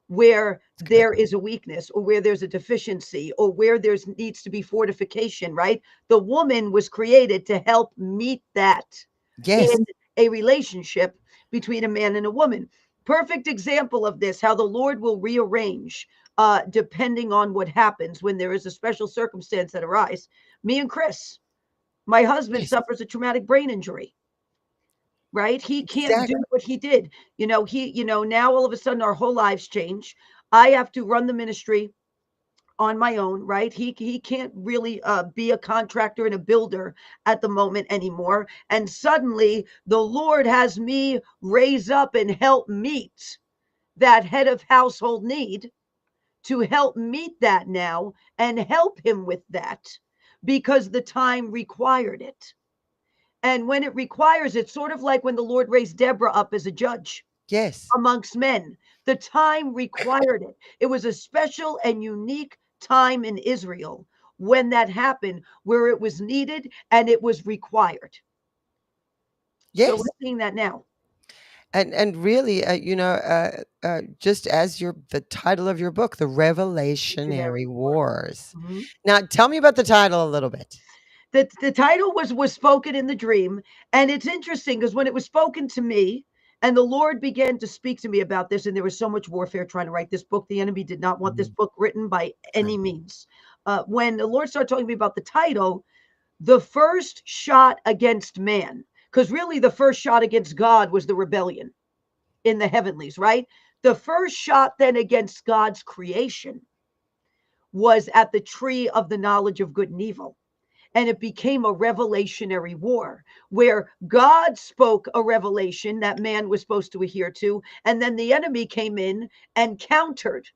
where there is a weakness, or where there's a deficiency, or where there's needs to be fortification, right? The woman was created to help meet that yes, in a relationship between a man and a woman. Perfect example of this, how the Lord will rearrange depending on what happens when there is a special circumstance that arises. Me and Chris, my husband yes, suffers a traumatic brain injury, right? He can't do exactly. what he did. Now all of a sudden our whole lives change. I have to run the ministry on my own, right? He can't really be a contractor and a builder at the moment anymore. And suddenly the Lord has me raise up and help meet that head of household need, to help meet that now and help him with that, because the time required it. And when it requires it, sort of like when the Lord raised Deborah up as a judge Yes, amongst men, the time required it. It was a special and unique time in Israel when that happened, where it was needed and it was required. So yes. we're seeing that now. And really, just as the title of your book, The Revelationary Wars. Mhm. Now, tell me about the title a little bit. The title was spoken in the dream, and it's interesting because when it was spoken to me, and the Lord began to speak to me about this, and there was so much warfare trying to write this book. The enemy did not want this book written by any means. When the Lord started talking to me about the title, the first shot against man, because really the first shot against God was the rebellion in the heavenlies, right? The first shot then against God's creation was at the tree of the knowledge of good and evil. And it became a revelationary war where God spoke a revelation that man was supposed to adhere to. And then the enemy came in and countered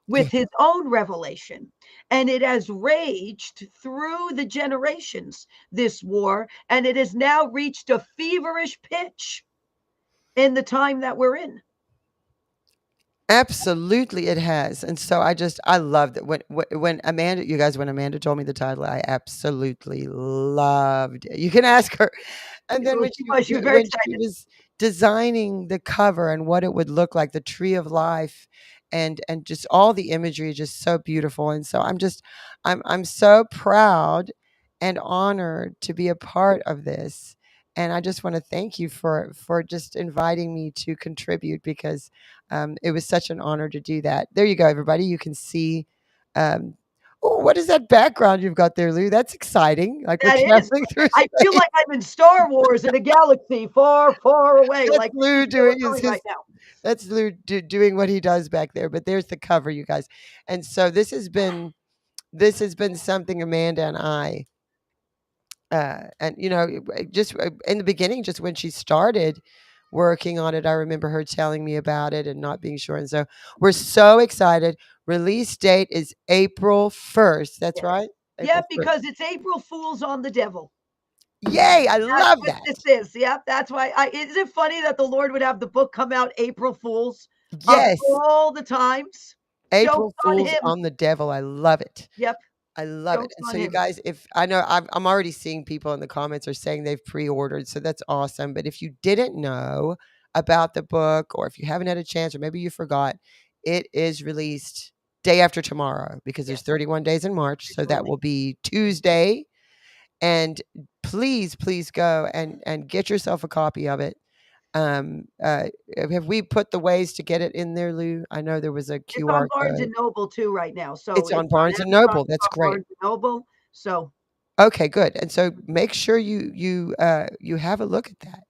with his own revelation. And it has raged through the generations, this war, and it has now reached a feverish pitch in the time that we're in. Absolutely, it has. And so I loved it when Amanda, you guys, when Amanda told me the title, I absolutely loved it. You can ask her. And then She was very when she excited. was designing the cover and what it would look like, the tree of life, and just all the imagery, just so beautiful. And so I'm so proud and honored to be a part of this. And I just want to thank you for just inviting me to contribute, because it was such an honor to do that. There you go, everybody. You can see. Um, oh, what is that background you've got there, Lou? That's exciting. Like we're That is. traveling through I feel space. like I'm in Star Wars in a galaxy far, far away. That's Like Lou this is where doing we're going right now. that's Lou doing what he does back there. But there's the cover, you guys. And so this has been something Amanda and I, and just in the beginning, just when she started working on it, I remember her telling me about it and not being sure. And so we're so excited. Release date is April 1st. That's Yes. right. Yeah, April 1st. because it's April Fool's on the devil. Yay! I That's love what that. this is. Yep, that's why. Isn't it funny that the Lord would have the book come out April Fools Yes. of all the times? April Jokes on Fools him. on the devil. I love it. Yep. I love it. Jokes And on so you him. guys, if I know I'm already seeing people in the comments are saying they've pre-ordered, so that's awesome. But if you didn't know about the book, or if you haven't had a chance, or maybe you forgot, it is released day after tomorrow, because there's 31 days in March. So that will be Tuesday. And please go and get yourself a copy of it. Have we put the ways to get it in there, Lou? I know there was a It's on QR Barnes code. and Noble too right now. So It's on Barnes and Amazon, Noble. it's That's on great. Barnes and Noble. So Okay, good. And so make sure you have a look at that.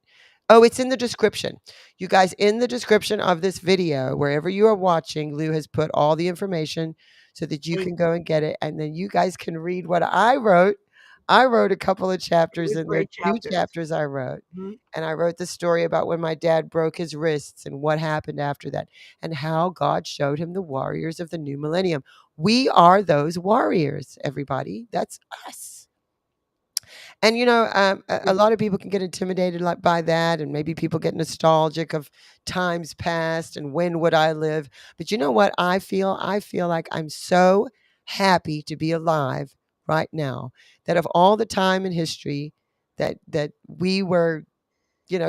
Oh, it's in the description. You guys, in the description of this video, wherever you are watching, Lou has put all the information so that you can go and get it. And then you guys can read what I wrote. I wrote a couple of chapters in there, great 2 chapters. chapters I wrote. Mhm. And I wrote the story about when my dad broke his wrists and what happened after that, and how God showed him the warriors of the new millennium. We are those warriors, everybody. That's us. And a lot of people can get intimidated by that, and maybe people get nostalgic of times past and when would I live. But you know what I feel? I feel like I'm so happy to be alive right now, that of all the time in history that we were,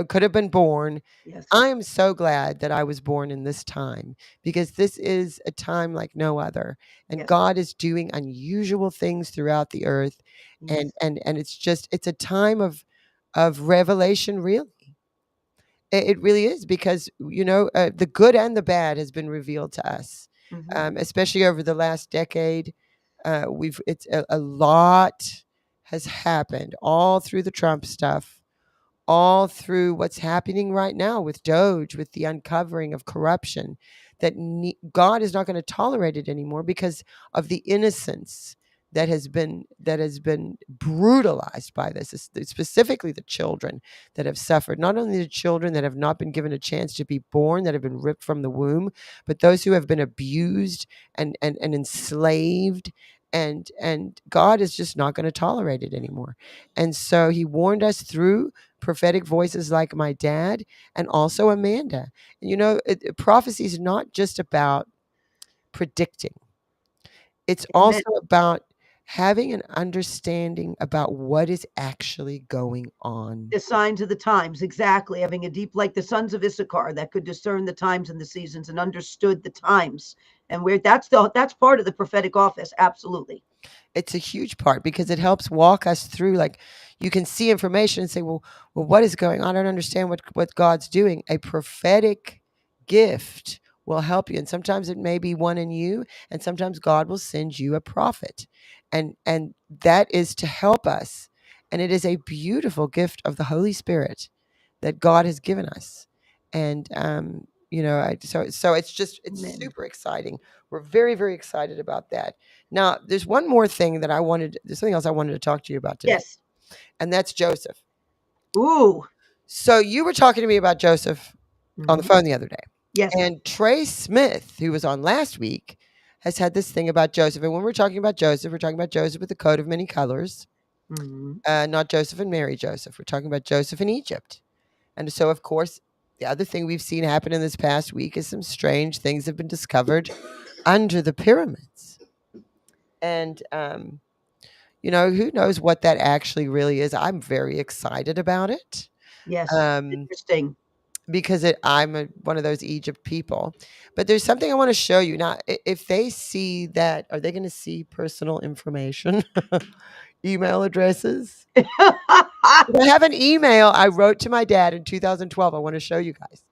could have been born. Yes. I am so glad that I was born in this time, because this is a time like no other, and Yes. God is doing unusual things throughout the earth. Yes. And it's a time of revelation, really. It really is, because the good and the bad has been revealed to us, especially over the last decade. It's a lot has happened all through the Trump stuff, all through what's happening right now with Doge, with the uncovering of corruption, that God is not going to tolerate it anymore, because of the innocence that has been brutalized by this, specifically the children that have suffered. Not only the children that have not been given a chance to be born, that have been ripped from the womb, but those who have been abused and enslaved. And God is just not going to tolerate it anymore. And so he warned us through prophetic voices like my dad and also Amanda. Prophecy is not just about predicting. It's also about having an understanding about what is actually going on. The signs of the times, exactly. Having a deep, like the sons of Issachar, that could discern the times and the seasons and understood the times. And that's part of the prophetic office. Absolutely. It's a huge part, because it helps walk us through. Like, you can see information and say, well, what is going on? I don't understand what God's doing. A prophetic gift will help you. And sometimes it may be one in you, and sometimes God will send you a prophet. And that is to help us. And it is a beautiful gift of the Holy Spirit that God has given us. And so it's Amen. super exciting. We're very, very excited about that. Now, there's one more thing that there's something else I wanted to talk to you about today. Yes. And that's Joseph. Ooh. So you were talking to me about Joseph on the phone the other day. Yes. And Trey Smith, who was on last week, has had this thing about Joseph. And when we're talking about Joseph, we're talking about Joseph with the coat of many colors. Not Joseph and Mary Joseph. We're talking about Joseph in Egypt. And so, of course, the other thing we've seen happen in this past week is some strange things have been discovered under the pyramids. And, who knows what that actually really is. I'm very excited about it. Yes. Um, Interesting. because I'm one of those Egypt people. But there's something I want to show you. Now, if they see that, are they going to see personal information? Email addresses? I have an email I wrote to my dad in 2012. I want to show you guys.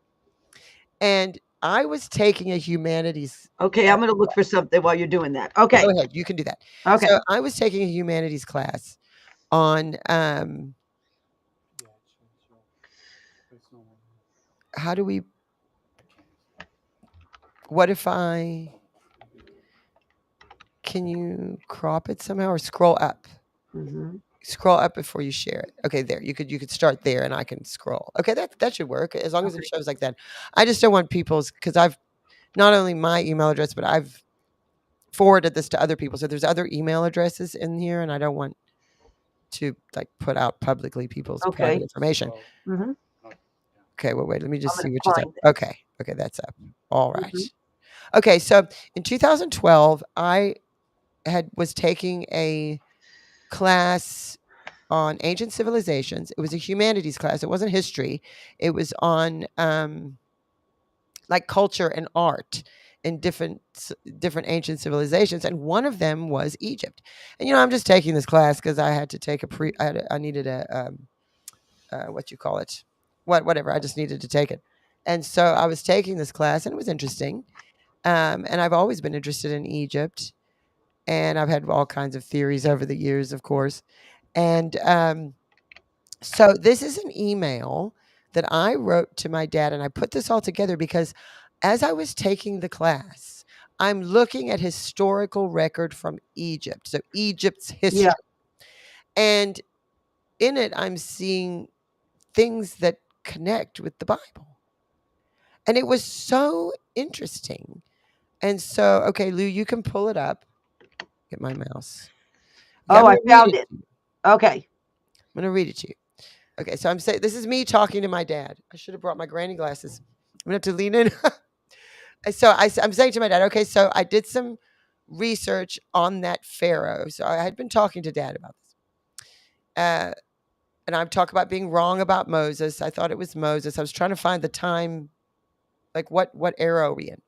And I was taking a humanities. Okay, I'm going to look for something while you're doing that. Okay. Go ahead. You can do that. Okay. So I was taking a humanities class on how do we, what if can you crop it somehow or scroll up? Mhm. Scroll up before you share it. Okay, there. You could start there and I can scroll. Okay, that should work as long as it shows like that. I just don't want people's, because I've not only my email address, but I've forwarded this to other people. So there's other email addresses in here and I don't want to like put out publicly people's private information. Mhm. Okay, well, wait, let me just I'm see gonna which is up. find it. Okay, that's up. All right. Mhm. Okay, so in 2012, I was taking a class on ancient civilizations. It was a humanities class. It wasn't history. It was on like culture and art in different ancient civilizations, and one of them was Egypt. And I'm just taking this class because I had to take I needed a what you call it, whatever. I just needed to take it, and so I was taking this class, and it was interesting. And I've always been interested in Egypt, and I've had all kinds of theories over the years, of course. And so this is an email that I wrote to my dad, and I put this all together because as I was taking the class, I'm looking at historical record from Egypt, so Egypt's history. Yeah. And in it, I'm seeing things that connect with the Bible. And it was so interesting. And so, okay, Lou, you can pull it up. Get my mouse. Yeah, Oh, I'm I gonna read found it. to you. Okay. I'm going to read it to you. Okay, so I'm saying this is me talking to my dad. I should have brought my granny glasses. I'm going to have to lean in. So I'm saying to my dad, okay, so I did some research on that pharaoh. So I had been talking to dad about this. And I'm talking about being wrong about Moses. I thought it was Moses. I was trying to find the time, like what era are we in?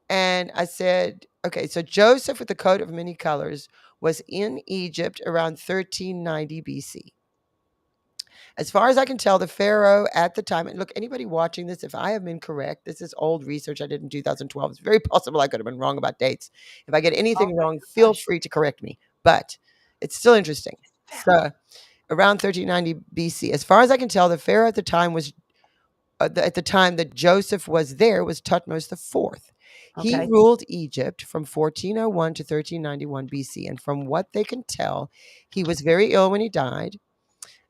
And I said, okay, so Joseph with the coat of many colors was in Egypt around 1390 BC. As far as I can tell, the pharaoh at the time, and look, anybody watching this, if I am incorrect, this is old research I did in 2012. It's very possible I could have been wrong about dates. If I get anything wrong, feel free to correct me. But it's still interesting. So around 1390 BC, as far as I can tell, the pharaoh at the time was, at the time that Joseph was there, was Thutmose IV. He Okay. ruled Egypt from 1401 to 1391 BC. And from what they can tell, he was very ill when he died.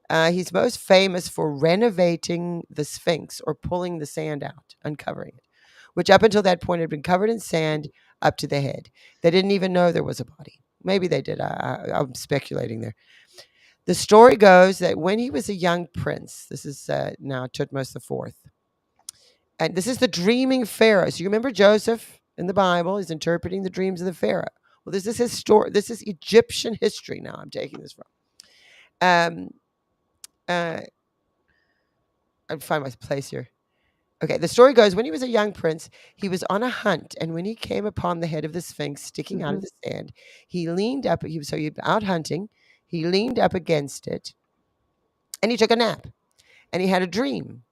He's most famous for renovating the Sphinx, or pulling the sand out, uncovering it, which up until that point had been covered in sand up to the head. They didn't even know there was a body. Maybe they did. I'm speculating there. The story goes that when he was a young prince, this is now Thutmose IV, and this is the dreaming pharaoh. So you remember Joseph in the Bible is interpreting the dreams of the pharaoh. Well, this is his story. This is Egyptian history. Now I'm taking this from. I'll find my place here. Okay, the story goes, when he was a young prince, he was on a hunt, and when he came upon the head of the Sphinx sticking out of the sand, he leaned up. He was out hunting. He leaned up against it, and he took a nap, and he had a dream.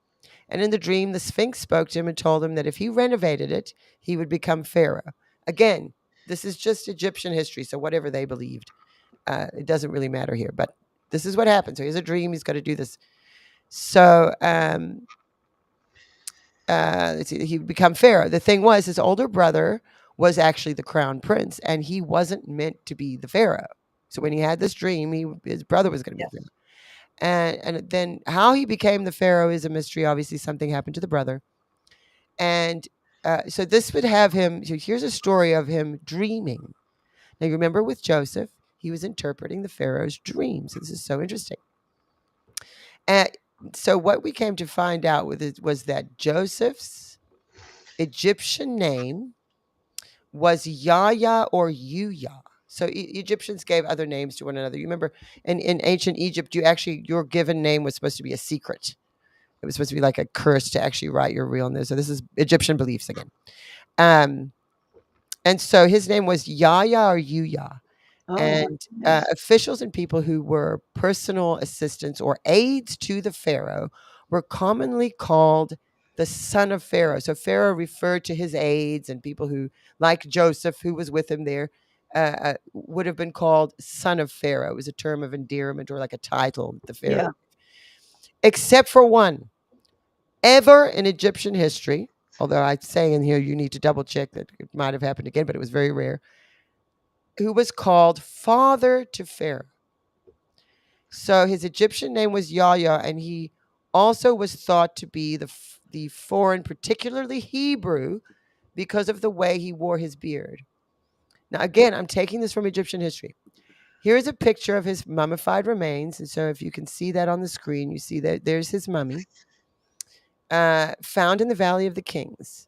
And in the dream, the Sphinx spoke to him and told him that if he renovated it, he would become pharaoh. Again, this is just Egyptian history, so whatever they believed, it doesn't really matter here. But this is what happened. So he has a dream. He's got to do this. So let's see, he would become pharaoh. The thing was, his older brother was actually the crown prince, and he wasn't meant to be the pharaoh. So when he had this dream, his brother was going to be the pharaoh. And then how he became the pharaoh is a mystery. Obviously, something happened to the brother. And so this would have him. So here's a story of him dreaming. Now, you remember with Joseph, he was interpreting the pharaoh's dreams. This is so interesting. so what we came to find out with it was that Joseph's Egyptian name was Yahya or Yuya. So Egyptians gave other names to one another. You remember in ancient Egypt, your given name was supposed to be a secret. It was supposed to be like a curse to actually write your real name. So this is Egyptian beliefs again. And so his name was Yahya or Yuya. Oh, And goodness. officials and people who were personal assistants or aides to the Pharaoh were commonly called the son of Pharaoh. So Pharaoh referred to his aides and people who, like Joseph, who was with him there, would have been called son of Pharaoh. It was a term of endearment or like a title that the Pharaoh. Yeah. Except for one. Ever in Egyptian history, although I say in here you need to double check that it might have happened again, but it was very rare, who was called father to Pharaoh. So his Egyptian name was Yahya, and he also was thought to be the foreign, particularly Hebrew, because of the way he wore his beard. Now, again, I'm taking this from Egyptian history. Here's a picture of his mummified remains. And so if you can see that on the screen, you see that there's his mummy, found in the Valley of the Kings.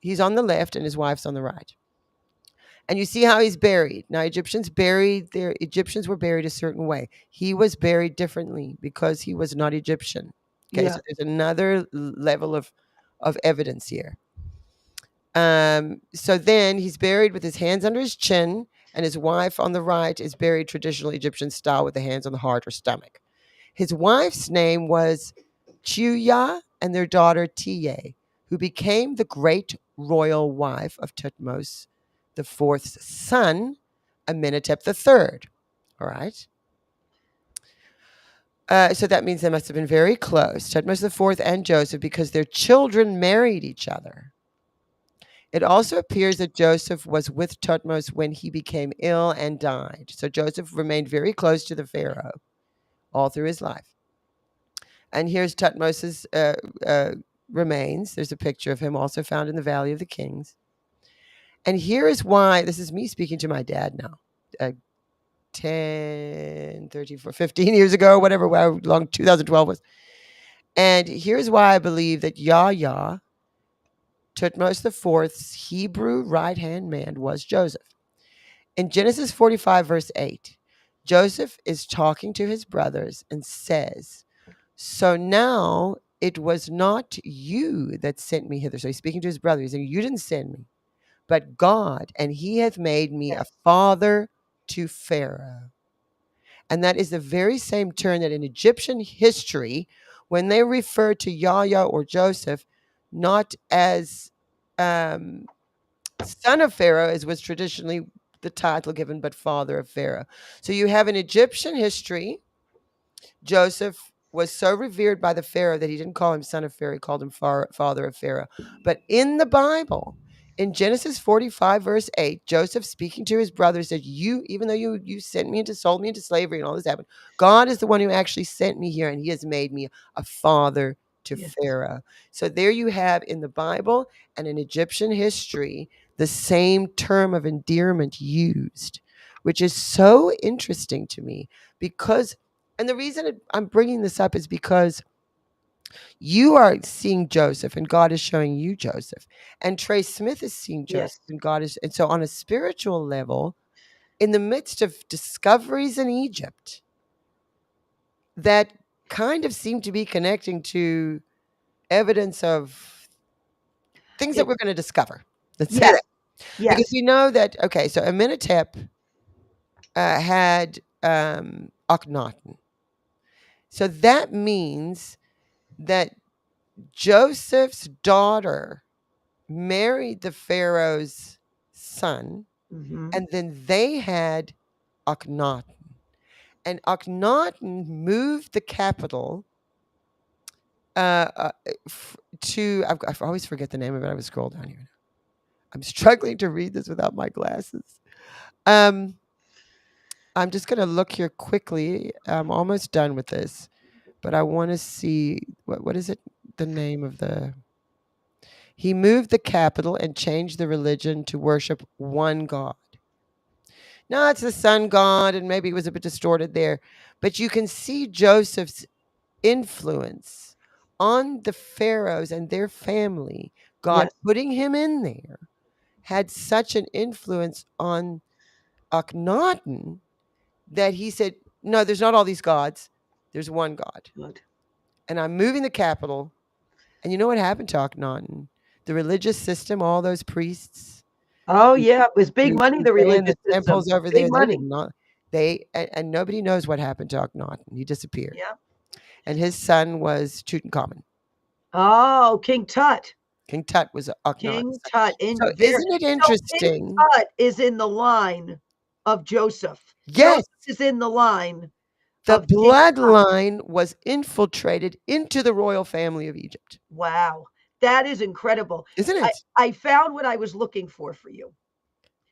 He's on the left and his wife's on the right. And you see how he's buried. Now, Egyptians were buried a certain way. He was buried differently because he was not Egyptian. Okay, Yeah. so there's another level of evidence here. So then he's buried with his hands under his chin, and his wife on the right is buried traditional Egyptian style with the hands on the heart or stomach. His wife's name was Chuya, and their daughter Tiye, who became the great royal wife of Thutmose the Fourth's son, Amenhotep III. All right. So that means they must have been very close, Thutmose IV and Joseph, because their children married each other. It also appears that Joseph was with Thutmose when he became ill and died. So Joseph remained very close to the Pharaoh all through his life. And here's Thutmose's remains. There's a picture of him also found in the Valley of the Kings. And here is why, this is me speaking to my dad now, 10, 13, 15 years ago, whatever, how long 2012 was. And here's why I believe that Yahya, Thutmose IV's Hebrew right-hand man, was Joseph. In Genesis 45, verse 8, Joseph is talking to his brothers and says, "So now it was not you that sent me hither." So he's speaking to his brother. He's saying, "You didn't send me, but God, and he hath made me a father to Pharaoh." And that is the very same term that in Egyptian history, when they refer to Yahya or Joseph, not as son of Pharaoh, as was traditionally the title given, but father of Pharaoh. So you have in Egyptian history, Joseph was so revered by the Pharaoh that he didn't call him son of Pharaoh, he called him father of Pharaoh. But in the Bible, in Genesis 45, verse 8, Joseph speaking to his brothers said, even though you sent me sold me into slavery and all this happened, God is the one who actually sent me here, and he has made me a father to Pharaoh. So there you have in the Bible and in Egyptian history, the same term of endearment used, which is so interesting to me because, and the reason I'm bringing this up is because you are seeing Joseph and God is showing you Joseph. And Trey Smith is seeing Joseph and God is, and so on a spiritual level, in the midst of discoveries in Egypt that kind of seem to be connecting to evidence of things that we're going to discover. Let's say that. Because we know that, okay, so Amenhotep had Akhenaten. So that means that Joseph's daughter married the Pharaoh's son, and then they had Akhenaten. And Akhenaten moved the capital to, I always forget the name of it. I would scroll down here. I'm struggling to read this without my glasses. I'm just going to look here quickly. I'm almost done with this, but I want to see, what is it? The name of the... He moved the capital and changed the religion to worship one God. Now it's the sun god, and maybe it was a bit distorted there, but you can see Joseph's influence on the pharaohs and their family. God Yes. putting him in there had such an influence on Akhenaten that he said, no, there's not all these gods. There's one God. Good. And I'm moving the capital. And you know what happened to Akhenaten? The religious system, all those priests. Oh yeah, it was big money. The religious the temples system. over Big there. money. And nobody knows what happened to Akhenaten. He disappeared. Yeah. And his son was Tutankhamun. Oh, King Tut. King Tut was Akhenaten. King Tut. So isn't it interesting? King Tut is in the line of Joseph. Yes. Joseph is in the line. The of King Tut. bloodline was infiltrated into the royal family of Egypt. Wow. That is incredible. Isn't it? I found what I was looking for you.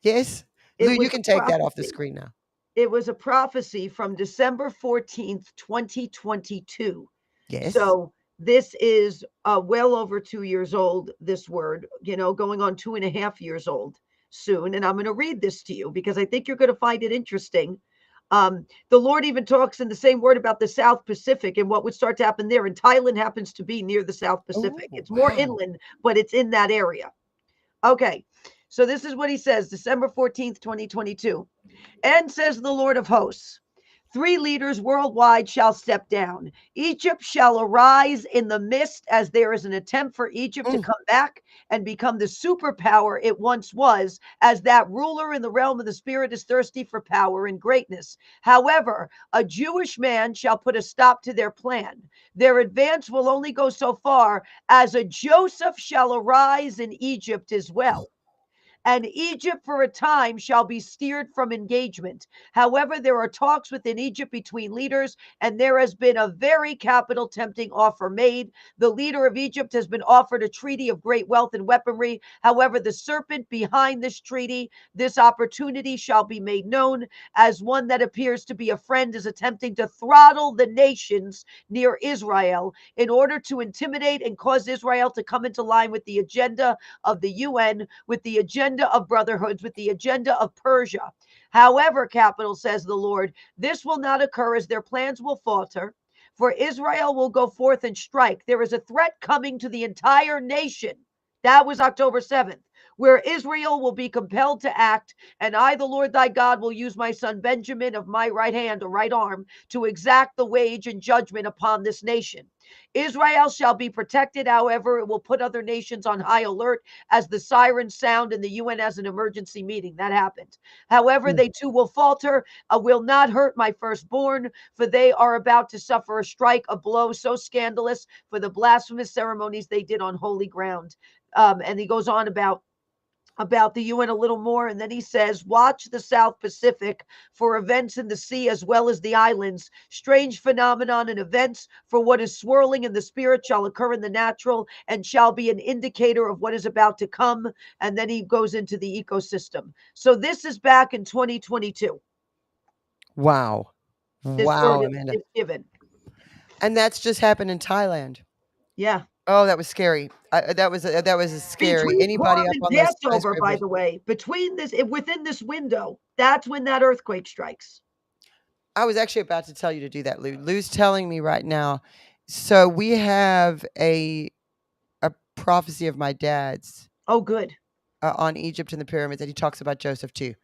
Yes. It Lou, you was can a take that off the prophecy. screen now. It was a prophecy from December 14th, 2022. Yes. So this is well over 2 years old, this word, going on 2.5 years old soon. And I'm going to read this to you because I think you're going to find it interesting. The Lord even talks in the same word about the South Pacific and what would start to happen there. And Thailand happens to be near the South Pacific. It's more inland, but it's in that area. Okay. So this is what he says, December 14th, 2022. And says the Lord of hosts, 3 leaders worldwide shall step down. Egypt shall arise in the midst as there is an attempt for Egypt to come back and become the superpower it once was, as that ruler in the realm of the spirit is thirsty for power and greatness. However, a Jewish man shall put a stop to their plan. Their advance will only go so far as a Joseph shall arise in Egypt as well. And Egypt for a time shall be steered from engagement. However, there are talks within Egypt between leaders, and there has been a very capital tempting offer made. The leader of Egypt has been offered a treaty of great wealth and weaponry. However, the serpent behind this treaty, this opportunity shall be made known as one that appears to be a friend, is attempting to throttle the nations near Israel in order to intimidate and cause Israel to come into line with the agenda of the UN, with the agenda of brotherhoods, with the agenda of Persia. However, capital says the Lord, this will not occur as their plans will falter, for Israel will go forth and strike. There is a threat coming to the entire nation. That was October 7th, where Israel will be compelled to act, and I, the Lord thy God, will use my son Benjamin of my right hand or right arm to exact the wage and judgment upon this nation. Israel shall be protected. However, it will put other nations on high alert as the sirens sound and the UN has an emergency meeting. That happened. However, they too will falter. Will not hurt my firstborn, for they are about to suffer a strike, a blow so scandalous for the blasphemous ceremonies they did on holy ground. And he goes on about the UN a little more, and then he says, watch the South Pacific for events in the sea as well as the islands. Strange phenomenon and events for what is swirling in the spirit shall occur in the natural and shall be an indicator of what is about to come. And then he goes into the ecosystem. So this is back in 2022. Wow. This Wow, word Amanda. is given. And that's just happened in Thailand. Yeah. Oh, that was scary. That was a scary. Between Anybody Purim up and on those Passover, by skyscrapers? the way, within this window, that's when that earthquake strikes. I was actually about to tell you to do that, Lou. Lou's telling me right now. So we have a prophecy of my dad's. Oh, good. On Egypt and the pyramids, and he talks about Joseph too.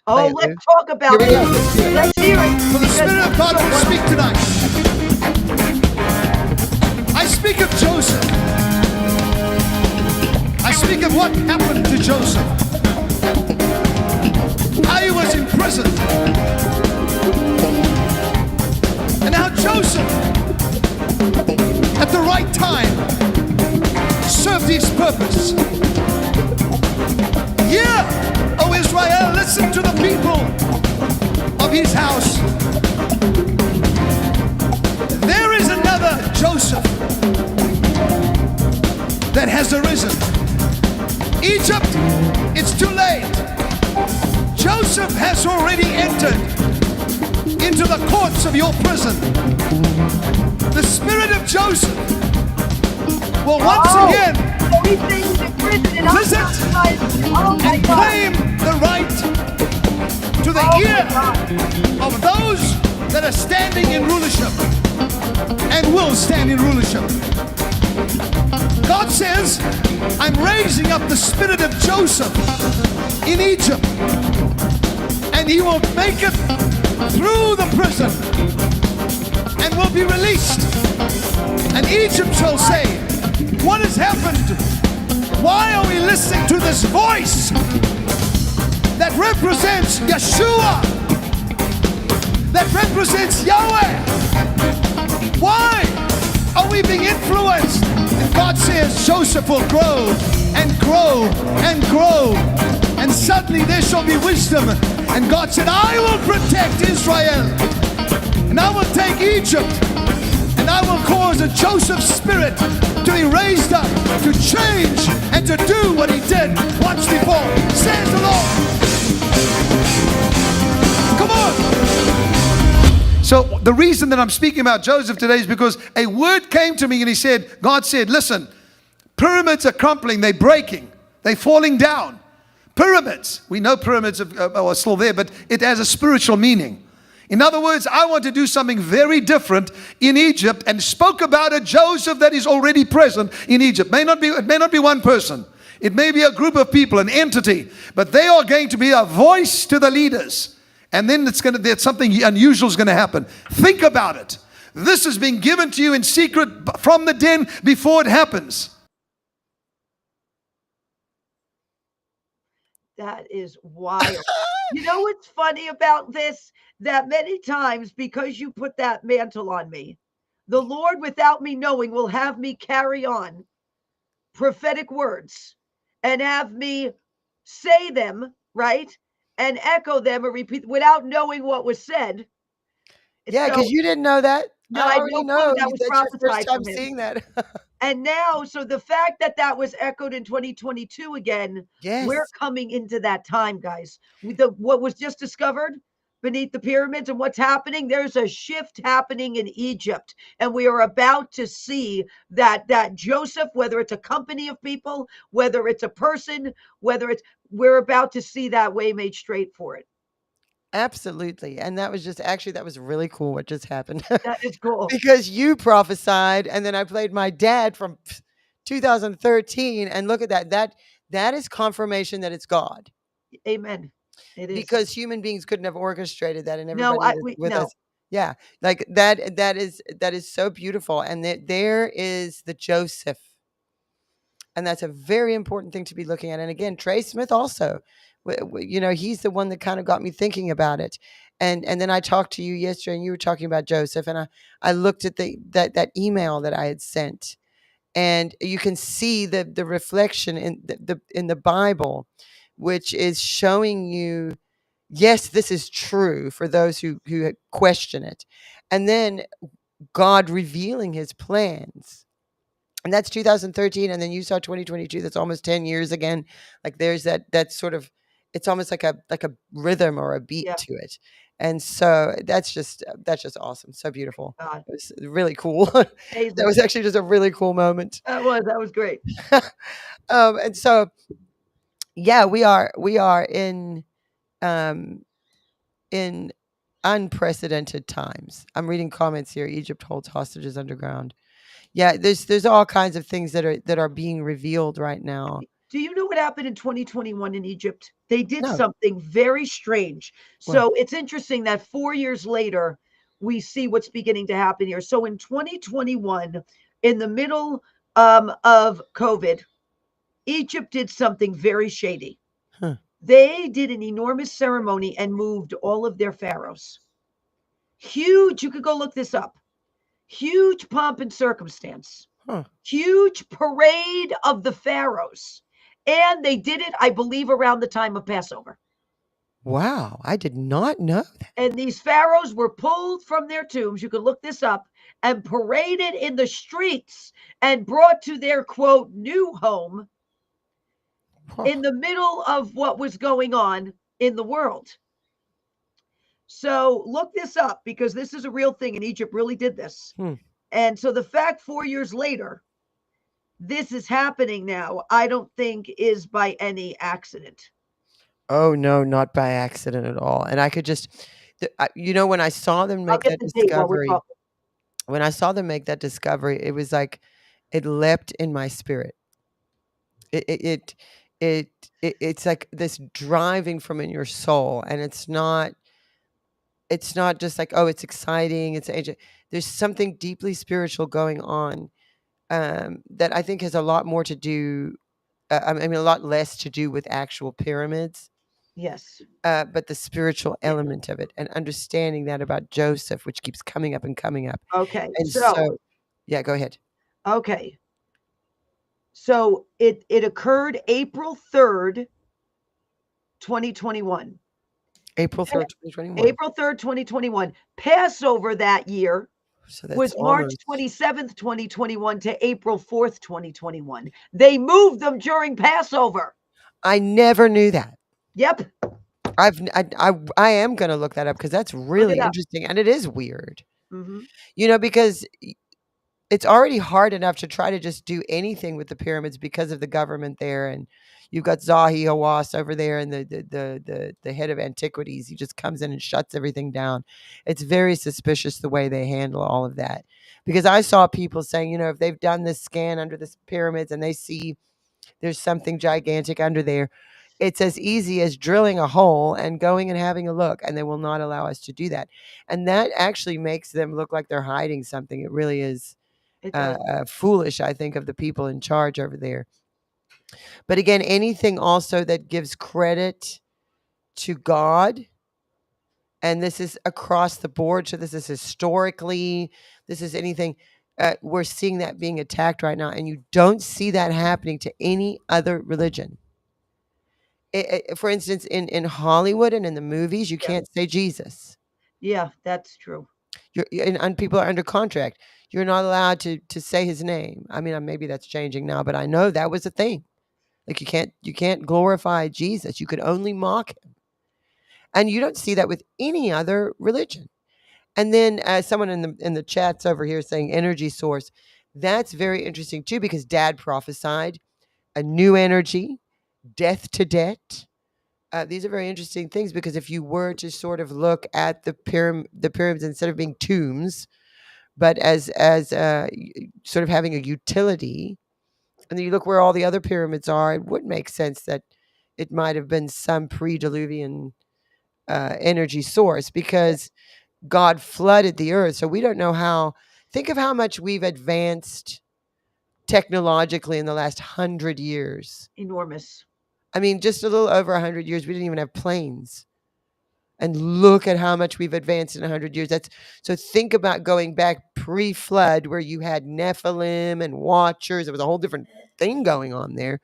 Oh, Play it, Lou. let's talk about Here we go. it. Let's hear it. For the Spirit of God will speak tonight. I speak of Joseph. I speak of what happened to Joseph. How he was imprisoned. And how Joseph, at the right time, served his purpose. Hear, O Israel, listen to the people of his house. There is another Joseph that has arisen. Egypt, it's too late. Joseph has already entered into the courts of your prison. The spirit of Joseph will once again visit and claim the right to the ear of those that are standing in rulership. and will stand in rulership. God says, I'm raising up the spirit of Joseph in Egypt, and he will make it through the prison and will be released. And Egypt shall say, what has happened? Why are we listening to this voice that represents Yeshua, that represents Yahweh? Why are we being influenced? And God says Joseph will grow and grow and grow, and suddenly there shall be wisdom. And God said, I will protect Israel, and I will take Egypt, and I will cause a Joseph spirit to be raised up, to change, and to do what he did once before, says the Lord. Come on. So the reason that I'm speaking about Joseph today is because a word came to me, and he said, God said, listen, pyramids are crumbling, they're breaking, they're falling down. Pyramids, we know pyramids are still there, but it has a spiritual meaning. In other words, I want to do something very different in Egypt, and spoke about a Joseph that is already present in Egypt. It may not be one person. It may be a group of people, an entity, but they are going to be a voice to the leaders. And then something unusual is going to happen. Think about it. This is being given to you in secret from the den before it happens. That is wild. You know what's funny about this? That many times, because you put that mantle on me, the Lord, without me knowing, will have me carry on prophetic words and have me say them, right? And echo them or repeat without knowing what was said. Yeah, because you didn't know that. No, I I already don't know. that was That's your first prophesied time from him. seeing that. And now, so the fact that that was echoed in 2022 again, Yes. we're coming into that time, guys. What was just discovered beneath the pyramids and what's happening, there's a shift happening in Egypt. And we are about to see that Joseph, whether it's a company of people, whether it's a person, we're about to see that way made straight for it. Absolutely. And that was really cool what just happened. That is cool. Because you prophesied, and then I played my dad from 2013, and look at that. That is confirmation that it's God. Amen. It is. Because human beings couldn't have orchestrated that, and No, everybody with no. us. Yeah. Like that is so beautiful. And there is the Joseph. And that's a very important thing to be looking at. And again, Trey Smith also, he's the one that kind of got me thinking about it. And then I talked to you yesterday, and you were talking about Joseph, and I looked at that email that I had sent, and you can see the reflection in the Bible, which is showing you, yes, this is true for those who question it, and then God revealing His plans. And that's 2013, and then you saw 2022. That's almost 10 years again. Like there's that sort of, it's almost like a rhythm or a beat to it. And so that's just awesome. So beautiful. God. It was really cool. That was actually just a really cool moment. That was great. And so, yeah, we are in unprecedented times. I'm reading comments here. Egypt holds hostages underground. Yeah, there's all kinds of things that are being revealed right now. Do you know what happened in 2021 in Egypt? They did No. something very strange. So it's interesting that 4 years later, we see what's beginning to happen here. So in 2021, in the middle of COVID, Egypt did something very shady. Huh. They did an enormous ceremony and moved all of their pharaohs. Huge, you could go look this up. Huge pomp and circumstance. Huh. Huge parade of the pharaohs. And they did it, I believe, around the time of Passover. Wow, I did not know that. And these pharaohs were pulled from their tombs, you can look this up, and paraded in the streets and brought to their, quote, new home in the middle of what was going on in the world. So look this up, because this is a real thing, and Egypt really did this. And so the fact 4 years later, this is happening now, I don't think is by any accident. Oh, no, not by accident at all. And I could just, when I saw them I'll make get that the date while we're discovery, talking. when I saw them make that discovery, it was like it leapt in my spirit. It's like this driving from in your soul, and it's not just like, oh, it's exciting, it's ancient. There's something deeply spiritual going on, that I think has a lot more to do, I mean, a lot less to do with actual pyramids, Yes. but the spiritual element of it, and understanding that about Joseph, which keeps coming up and coming up. Okay. And So, so, yeah, go ahead. okay. So it occurred April 3rd, 2021. April Pa- 3rd, 2021. April 3rd, 2021. Passover that year So that's was March almost 27th, 2021 to April 4th, 2021. They moved them during Passover. I never knew that. Yep. I am going to look that up because that's really up. interesting, and it is weird. hmm You know, because it's already hard enough to try to just do anything with the pyramids because of the government there, and you've got Zahi Hawass over there, and the head of antiquities. He just comes in and shuts everything down. It's very suspicious the way they handle all of that, because I saw people saying, you know, if they've done this scan under the pyramids and they see there's something gigantic under there, it's as easy as drilling a hole and going and having a look, and they will not allow us to do that. And that actually makes them look like they're hiding something. It really is It does. foolish, I think, of the people in charge over there. But again, anything also that gives credit to God, and this is across the board, so this is historically, this is anything, we're seeing that being attacked right now, and you don't see that happening to any other religion. For instance, in Hollywood and in the movies, you can't say Jesus. Yeah, that's true. And people are under contract. You're not allowed to say his name. I mean, maybe that's changing now, but I know that was a thing. Like you can't glorify Jesus. You could only mock him. And you don't see that with any other religion. And then someone in the chats over here saying energy source. That's very interesting too, because Dad prophesied a new energy, death to debt. These are very interesting things, because if you were to sort of look at the pyramids instead of being tombs, but as sort of having a utility, and then you look where all the other pyramids are, it would make sense that it might have been some pre-Diluvian energy source, because God flooded the earth. So we don't know how. Think of how much we've advanced technologically in the last 100 years. Enormous. I mean, just a little over 100 years, we didn't even have planes. And look at how much we've advanced in 100 years. So think about going back pre-flood, where you had Nephilim and Watchers. There was a whole different thing going on there.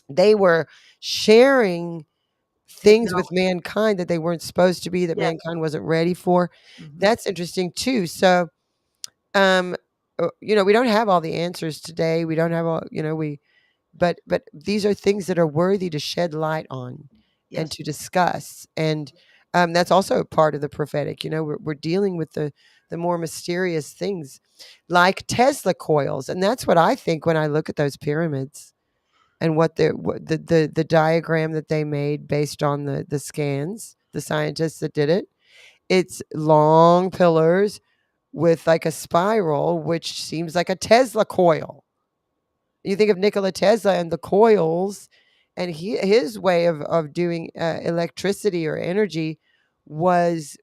They were sharing things with mankind that they weren't supposed to be, that mankind wasn't ready for. That's interesting too. So, you know, we don't have all the answers today. We don't have all, you know, but these are things that are worthy to shed light on and to discuss. And that's also part of the prophetic. You know, we're dealing with the more mysterious things, like Tesla coils. And that's what I think when I look at those pyramids and what the diagram that they made based on the scans, the scientists that did it. It's long pillars with like a spiral, which seems like a Tesla coil. You think of Nikola Tesla and the coils, and his way of doing electricity or energy was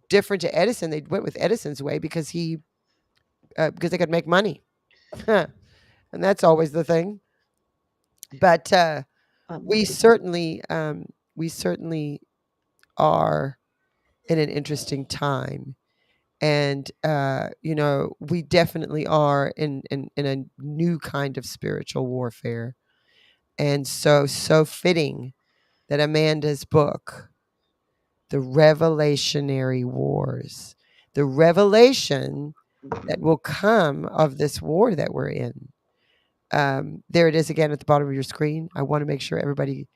different to Edison. They went with Edison's way because because they could make money, and that's always the thing. But we certainly are in an interesting time. And you know, we definitely are in a new kind of spiritual warfare. And so fitting that Amanda's book, The Revelationary Wars, the revelation that will come of this war that we're in. There it is again at the bottom of your screen. I want to make sure everybody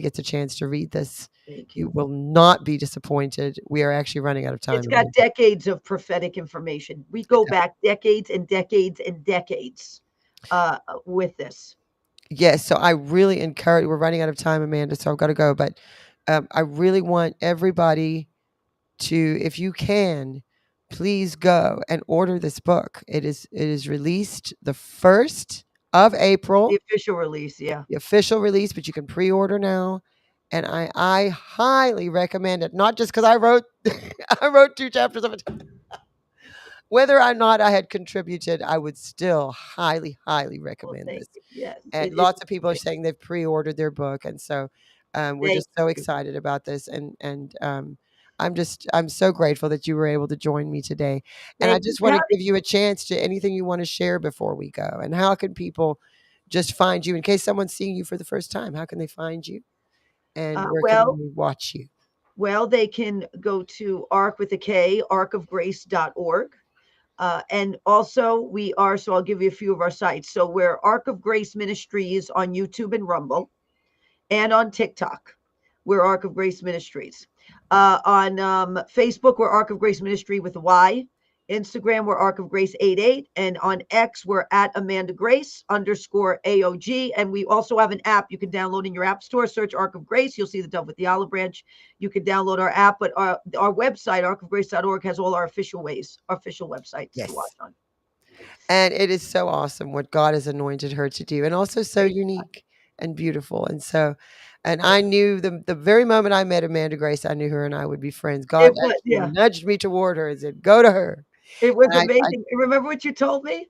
gets a chance to read this. You will not be disappointed. We are actually running out of time. It's got decades of prophetic information. We go back decades and decades and decades with this. Yes. So I really encourage, we're running out of time, Amanda, so I've got to go. But I really want everybody to, if you can, please go and order this book. It is released the 1st of April, The official release, yeah. the official release, but you can pre-order now. And I highly recommend it. Not just because I wrote I wrote 2 chapters of it. Whether or not I had contributed, I would still highly, highly Well, recommend thank this. you. Yes. And It lots is of people are great. saying they've pre-ordered their book, and so we're Thank just so you. excited about this. And I'm so grateful that you were able to join me today. And I Thank you just for want to having give you a chance to anything you want to share before we go. And how can people just find you in case someone's seeing you for the first time? How can they find you? And where can Well, they watch you? they can go to ARC with a K, arcofgrace.org. And also we are, so I'll give you a few of our sites. So we're Ark of Grace Ministries on YouTube and Rumble and on TikTok. We're Ark of Grace Ministries. On Facebook, we're Ark of Grace Ministry with a Y. Instagram, we're Ark of Grace 88. And on X, we're at Amanda Grace _AOG. And we also have an app you can download in your app store. Search Ark of Grace. You'll see the dove with the olive branch. You can download our app, but our website, arcofgrace.org, has all our official websites Yes. to watch on. And it is so awesome what God has anointed her to do, and also so unique and beautiful. And so, and I knew the very moment I met Amanda Grace, I knew her and I would be friends. God It was, actually yeah. nudged me toward her and said, "Go to her." It was And I amazing. Remember what you told me?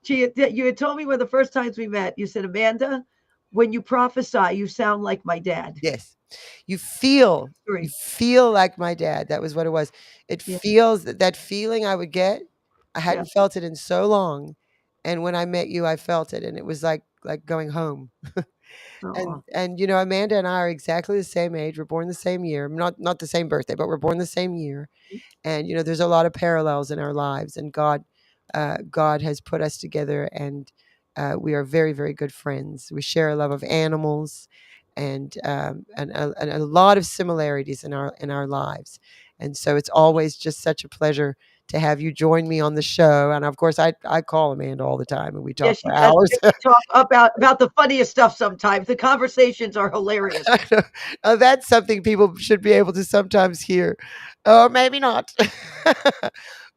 You had told me one of the first times we met. You said, Amanda, when you prophesy, you sound like my dad. Yes. You feel like my dad. That was what it was. It feels that feeling I would get. I hadn't felt it in so long. And when I met you, I felt it. And it was like going home. And you know, Amanda and I are exactly the same age. We're born the same year. Not the same birthday, but we're born the same year. And you know, there's a lot of parallels in our lives. And God has put us together, and we are very, very good friends. We share a love of animals, and a lot of similarities in our lives. And so it's always just such a pleasure to have you join me on the show. And of course, I call Amanda all the time, and we talk for hours. We talk about the funniest stuff sometimes. The conversations are hilarious. That's something people should be able to sometimes hear, or maybe not.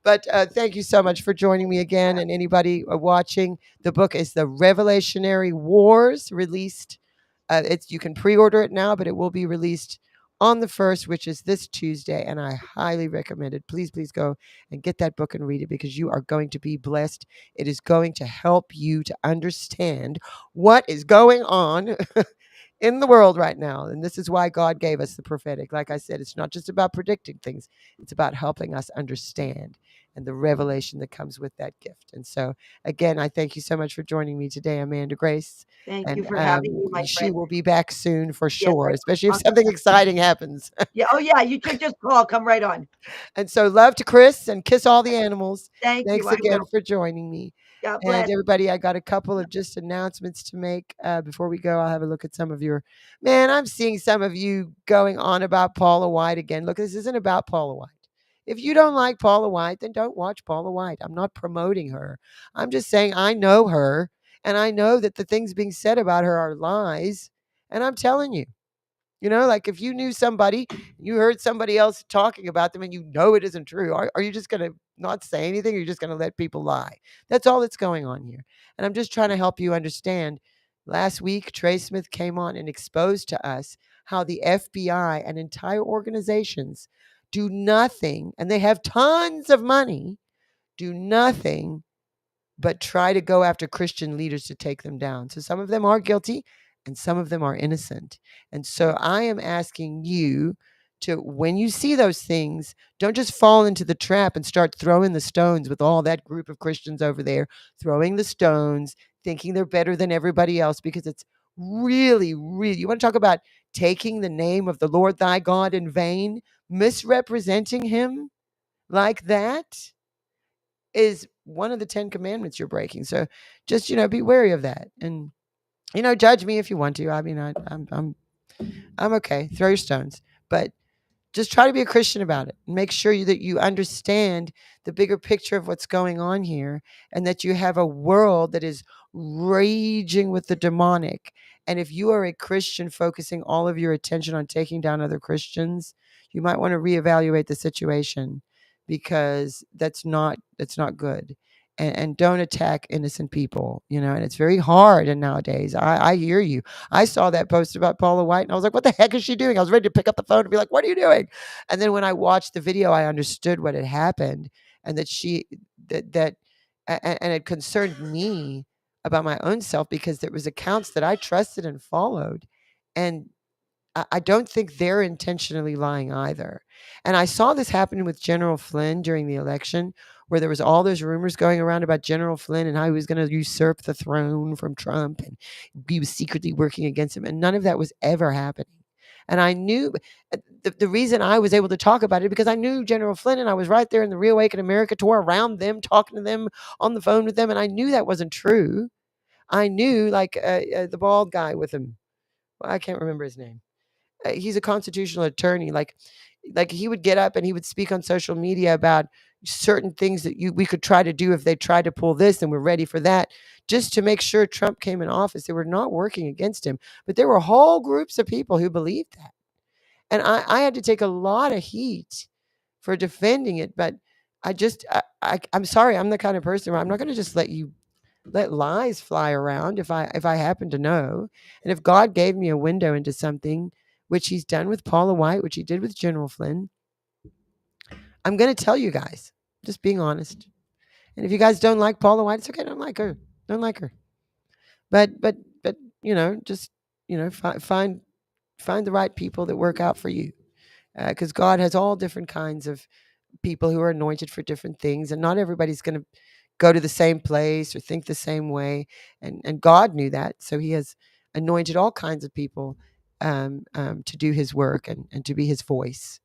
But thank you so much for joining me again. And anybody watching, the book is The Revelationary Wars, released. You can pre-order it now, but it will be released on the 1st, which is this Tuesday. And I highly recommend it. Please, please go and get that book and read it, because you are going to be blessed. It is going to help you to understand what is going on in the world right now. And this is why God gave us the prophetic. Like I said, it's not just about predicting things. It's about helping us understand and the revelation that comes with that gift. And so, again, I thank you so much for joining me today, Amanda Grace. Thank you for having me, my She friend. will be back soon for Yes, sure, I- especially if something exciting happens. Yeah. Oh, yeah. You should just call. Come right on. And so, love to Chris, and kiss all the animals. Thank Thanks you. I again will. for joining me. God And bless. everybody, I got a couple of just announcements to make before we go. I'll have a look at some of your, man, I'm seeing some of you going on about Paula White again. Look, this isn't about Paula White. If you don't like Paula White, then don't watch Paula White. I'm not promoting her. I'm just saying I know her, and I know that the things being said about her are lies. And I'm telling you, you know, like if you knew somebody, you heard somebody else talking about them and you know it isn't true, are you just going to not say anything? Or you're just going to let people lie? That's all that's going on here. And I'm just trying to help you understand. Last week, Trey Smith came on and exposed to us how the FBI and entire organizations do nothing, and they have tons of money, do nothing but try to go after Christian leaders to take them down. So some of them are guilty and some of them are innocent. And so I am asking you to, when you see those things, don't just fall into the trap and start throwing the stones with all that group of Christians over there, throwing the stones, thinking they're better than everybody else, because it's really, really, you want to talk about taking the name of the Lord thy God in vain, misrepresenting him like that is one of the 10 commandments you're breaking. So just, you know, be wary of that. And, you know, judge me if you want to. I mean, I'm okay. Throw your stones, but just try to be a Christian about it and make sure that you understand the bigger picture of what's going on here, and that you have a world that is raging with the demonic. And if you are a Christian focusing all of your attention on taking down other Christians, you might want to reevaluate the situation, because that's not good. And don't attack innocent people, and it's very hard. And nowadays, I hear you. I saw that post about Paula White and I was like, what the heck is she doing? I was ready to pick up the phone and be like, what are you doing? And then when I watched the video, I understood what had happened, and that and it concerned me about my own self, because there was accounts that I trusted and followed. And I don't think they're intentionally lying either. And I saw this happen with General Flynn during the election, where there was all those rumors going around about General Flynn and how he was going to usurp the throne from Trump, and he was secretly working against him. And none of that was ever happening. And I knew the reason I was able to talk about it, because I knew General Flynn, and I was right there in the Reawaken America tour around them, talking to them on the phone with them. And I knew that wasn't true. I knew, like, the bald guy with him. Well, I can't remember his name. He's a constitutional attorney. Like he would get up and he would speak on social media about certain things that we could try to do if they tried to pull this, and we're ready for that, just to make sure Trump came in office. They were not working against him, but there were whole groups of people who believed that. And I had to take a lot of heat for defending it. But I'm sorry, I'm the kind of person where I'm not going to just let lies fly around if I happen to know. And if God gave me a window into something, which he's done with Paula White, which he did with General Flynn, I'm going to tell you guys, just being honest. And if you guys don't like Paula White, it's okay. Don't like her. But just, find the right people that work out for you. Because God has all different kinds of people who are anointed for different things. And not everybody's going to go to the same place or think the same way. And God knew that. So he has anointed all kinds of people to do his work and to be his voice.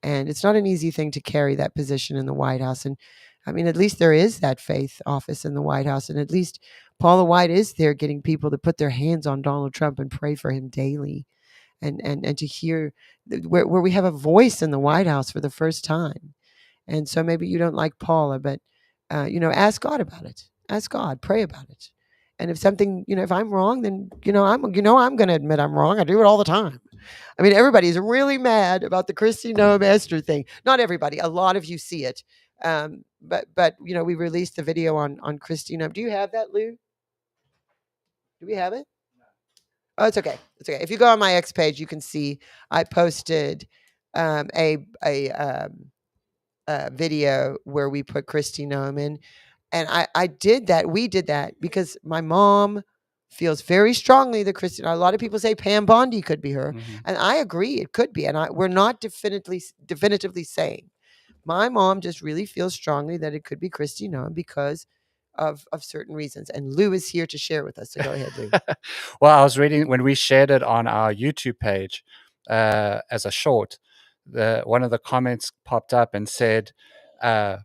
And it's not an easy thing to carry that position in the White House. And I mean, at least there is that faith office in the White House. And at least Paula White is there getting people to put their hands on Donald Trump and pray for him daily. And to hear where we have a voice in the White House for the first time. And so maybe you don't like Paula, but, ask God about it. Ask God, pray about it. And if something, if I'm wrong, then, I'm going to admit I'm wrong. I do it all the time. I mean, everybody's really mad about the Kristi Noem Esther thing. Not everybody. A lot of you see it. But we released the video on Kristi Noem. Do you have that, Lou? Do we have it? Oh, it's okay. It's okay. If you go on my X page, you can see I posted a video where we put Kristi Noem in. And I did that. We did that because my mom feels very strongly that Kristi. A lot of people say Pam Bondi could be her, and I agree it could be. And we're not definitively saying. My mom just really feels strongly that it could be Kristi Noem because of certain reasons. And Lou is here to share with us. So go ahead, Lou. Well, I was reading when we shared it on our YouTube page as a short. One of the comments popped up and said, Kristi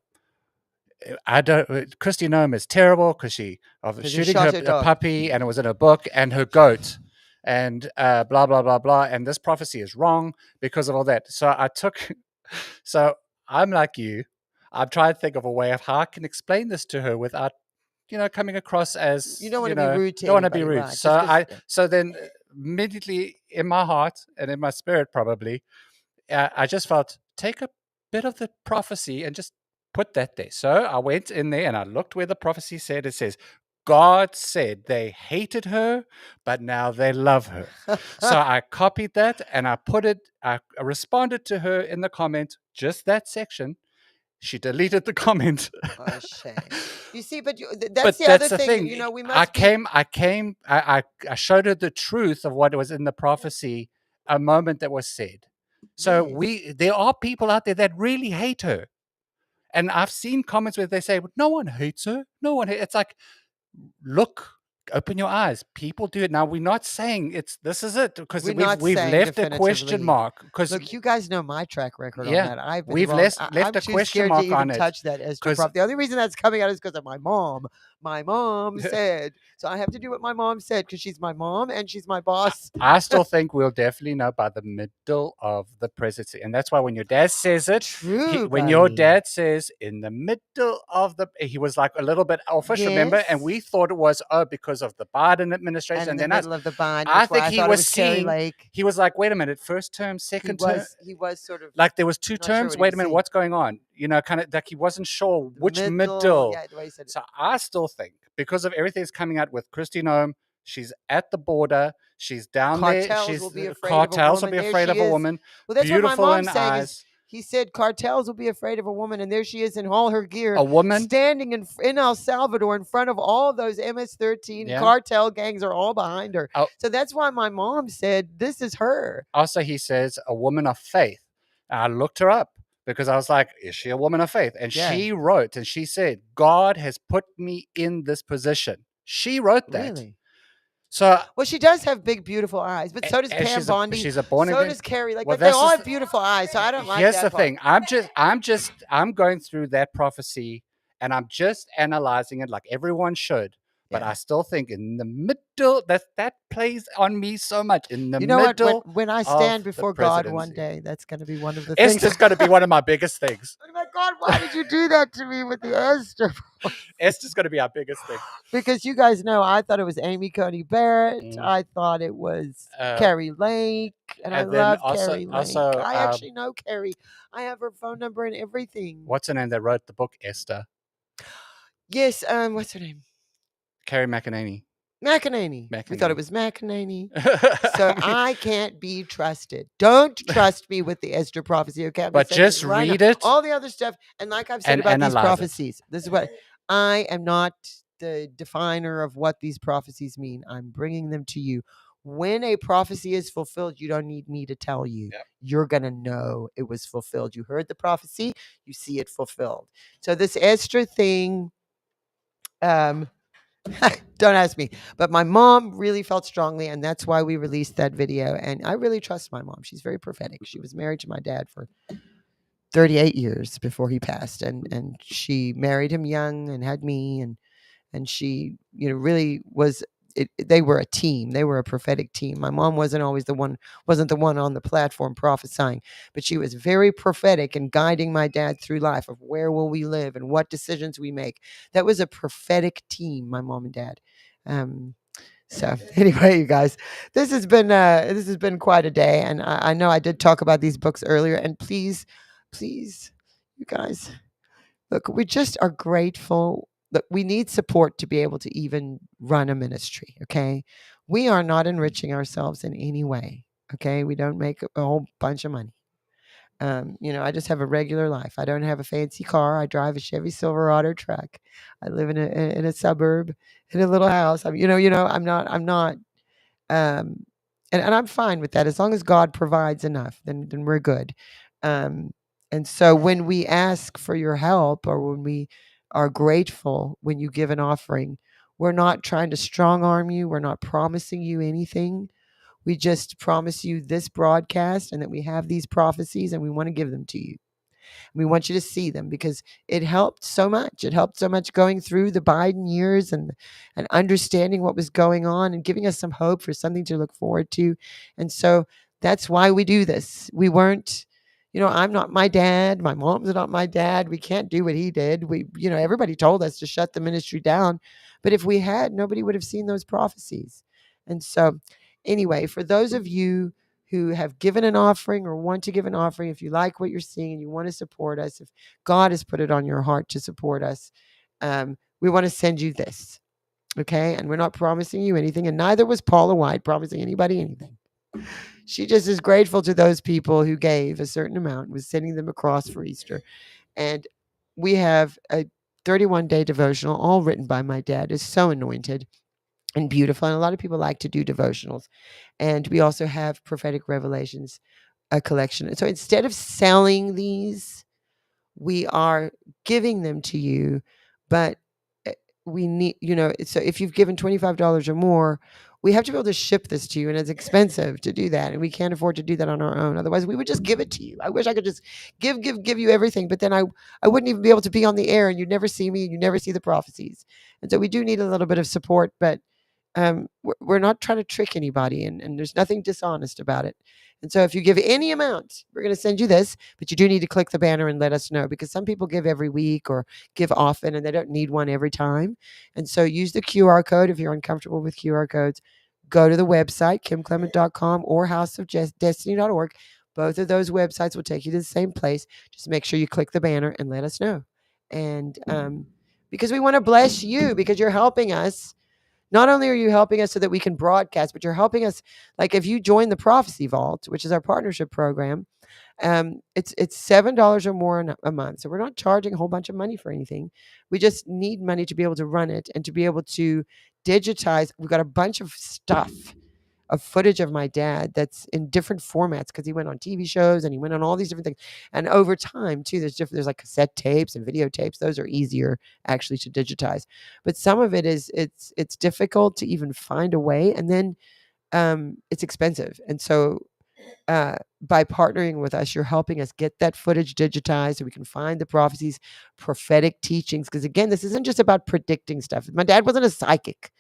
Noem is terrible because she shooting her puppy, and it was in a book, and her goat, and blah blah blah blah, and this prophecy is wrong because of all that. So I'm like you. I'm trying to think of a way of how I can explain this to her without, coming across as you don't want to be rude. Don't want to be rude. Right. So then immediately in my heart and in my spirit, probably, I just felt take a bit of the prophecy and just put that there. So I went in there and I looked where the prophecy said. It says, God said they hated her, but now they love her. So I copied that and I responded to her in the comment, just that section. She deleted the comment. Oh, shame. You see, but that's the other thing. We must. I showed her the truth of what was in the prophecy, a moment that was said. So there are people out there that really hate her. And I've seen comments where they say, well, no one hates her. No one hates. It's like, look, open your eyes. People do it. Now, we're not saying this is it, because we've left a question mark. Look, you guys know my track record on that. We've left a question mark on it. Touch that as the only reason that's coming out is because of my mom. My mom said, so I have to do what my mom said because she's my mom and she's my boss. I still think we'll definitely know by the middle of the presidency. And that's why when your dad says it, when your dad says in the middle of he was like a little bit elfish, remember? And we thought it was, because of the Biden administration, And and in the then us. middle of the bind, I that's why think I he thought it was was Carrie seeing. Lake. He was like, wait a minute, first term, He second term. was sort of Like there was two not sure terms. what he Wait was a minute, seeing. what's going on? You know, kind of like he wasn't sure which Middle, middle. yeah, the way he said it. So I still think because of everything that's coming out with Kristi Noem, she's at the border. She's down there. Cartels She's will be afraid of a cartels will woman. be There afraid she of a is. woman. Well, that's what my Beautiful mom's in saying. eyes. He said cartels will be afraid of a woman, and there she is in all her gear, A woman. standing in El Salvador in front of all those MS-13 Yeah. cartel gangs are all behind her. Oh. So that's why my mom said this is her. Also, he says a woman of faith. I looked her up because I was like, is she a woman of faith? And Yeah. she wrote and she said, God has put me in this position. She wrote that. Really? So Well, she does have big, beautiful eyes, but so does and Pam Bondi. she's a born so again. does Carrie. Like Well, they this all is have beautiful eyes. So I don't like Here's that the part. thing. I'm going through that prophecy and I'm just analyzing it like everyone should. But Yeah. I still think in the middle that plays on me so much. In the You know what? middle. When I of stand the before God one presidency. day, that's going to be one of the things. Esther's going to be one of my biggest things. Oh my God, why did you do that to me with the Esther? Esther's going to be our biggest thing. Because you guys know, I thought it was Amy Coney Barrett. Mm. I thought it was Uh, Carrie Lake, and I and then love also- Carrie Lake. also, I actually know Carrie. I have her phone number and everything. What's her name that wrote the book Esther? Yes, what's her name? Carrie McEnany. McEnany. We thought McEnany. it was McEnany. So I can't be trusted. Don't trust me with the Esther prophecy, okay? I'm But saying it just right now. read it. All the other stuff, and like I've said And about these analyze it. prophecies, this is what I am not the definer of what these prophecies mean. I'm bringing them to you. When a prophecy is fulfilled, you don't need me to tell you. Yep. You're going to know it was fulfilled. You heard the prophecy, you see it fulfilled. So this Esther thing, don't ask me, but my mom really felt strongly, and that's why we released that video. And I really trust my mom. She's very prophetic. She was married to my dad for 38 years before he passed, and she married him young and had me, and she, you know, really was. They were a team. They were a prophetic team. My mom wasn't the one on the platform prophesying, but she was very prophetic and guiding my dad through life of where will we live and what decisions we make. That was a prophetic team, my mom and dad. So anyway, you guys, this has been quite a day, and I know I did talk about these books earlier. And please, you guys, look, we just are grateful. Look, we need support to be able to even run a ministry, okay? We are not enriching ourselves in any way, okay? We don't make a whole bunch of money. You know, I just have a regular life. I don't have a fancy car. I drive a Chevy Silverado truck. I live in a suburb, in a little house. I'm not, and I'm fine with that. As long as God provides enough, then we're good. And so when we ask for your help, or when we are grateful when you give an offering, we're not trying to strong arm you. We're not promising you anything. We just promise you this broadcast and that we have these prophecies and we want to give them to you. We want you to see them because it helped so much. It helped so much going through the Biden years and understanding what was going on and giving us some hope for something to look forward to. And so that's why we do this. We weren't, you know, I'm not my dad. My mom's not my dad. We can't do what he did. Everybody told us to shut the ministry down. But if we had, nobody would have seen those prophecies. And so anyway, for those of you who have given an offering or want to give an offering, if you like what you're seeing and you want to support us, if God has put it on your heart to support us, we want to send you this. Okay? And we're not promising you anything. And neither was Paula White promising anybody anything. She just is grateful to those people who gave a certain amount and was sending them across for Easter. And we have a 31-day devotional, all written by my dad. It's so anointed and beautiful. And a lot of people like to do devotionals. And we also have Prophetic Revelations, a collection. And so instead of selling these, we are giving them to you. But we need, so if you've given $25 or more, we have to be able to ship this to you. And it's expensive to do that. And we can't afford to do that on our own. Otherwise, we would just give it to you. I wish I could just give you everything. But then I wouldn't even be able to be on the air and you'd never see me and you never see the prophecies. And so we do need a little bit of support. But we're not trying to trick anybody, and there's nothing dishonest about it. And so if you give any amount, we're going to send you this, but you do need to click the banner and let us know, because some people give every week or give often and they don't need one every time. And so use the QR code if you're uncomfortable with QR codes. Go to the website, kimclement.com or houseofdestiny.org. Both of those websites will take you to the same place. Just make sure you click the banner and let us know. And because we want to bless you, because you're helping us. Not only are you helping us so that we can broadcast, but you're helping us. Like if you join the Prophecy Vault, which is our partnership program, it's $7 or more a month. So we're not charging a whole bunch of money for anything. We just need money to be able to run it and to be able to digitize. We've got a bunch of stuff, of footage of my dad that's in different formats, because he went on TV shows and he went on all these different things. And over time too, there's like cassette tapes and videotapes. Those are easier actually to digitize. But some of it is, it's difficult to even find a way. And then it's expensive. And so by partnering with us, you're helping us get that footage digitized so we can find the prophecies, prophetic teachings. Because again, this isn't just about predicting stuff. My dad wasn't a psychic.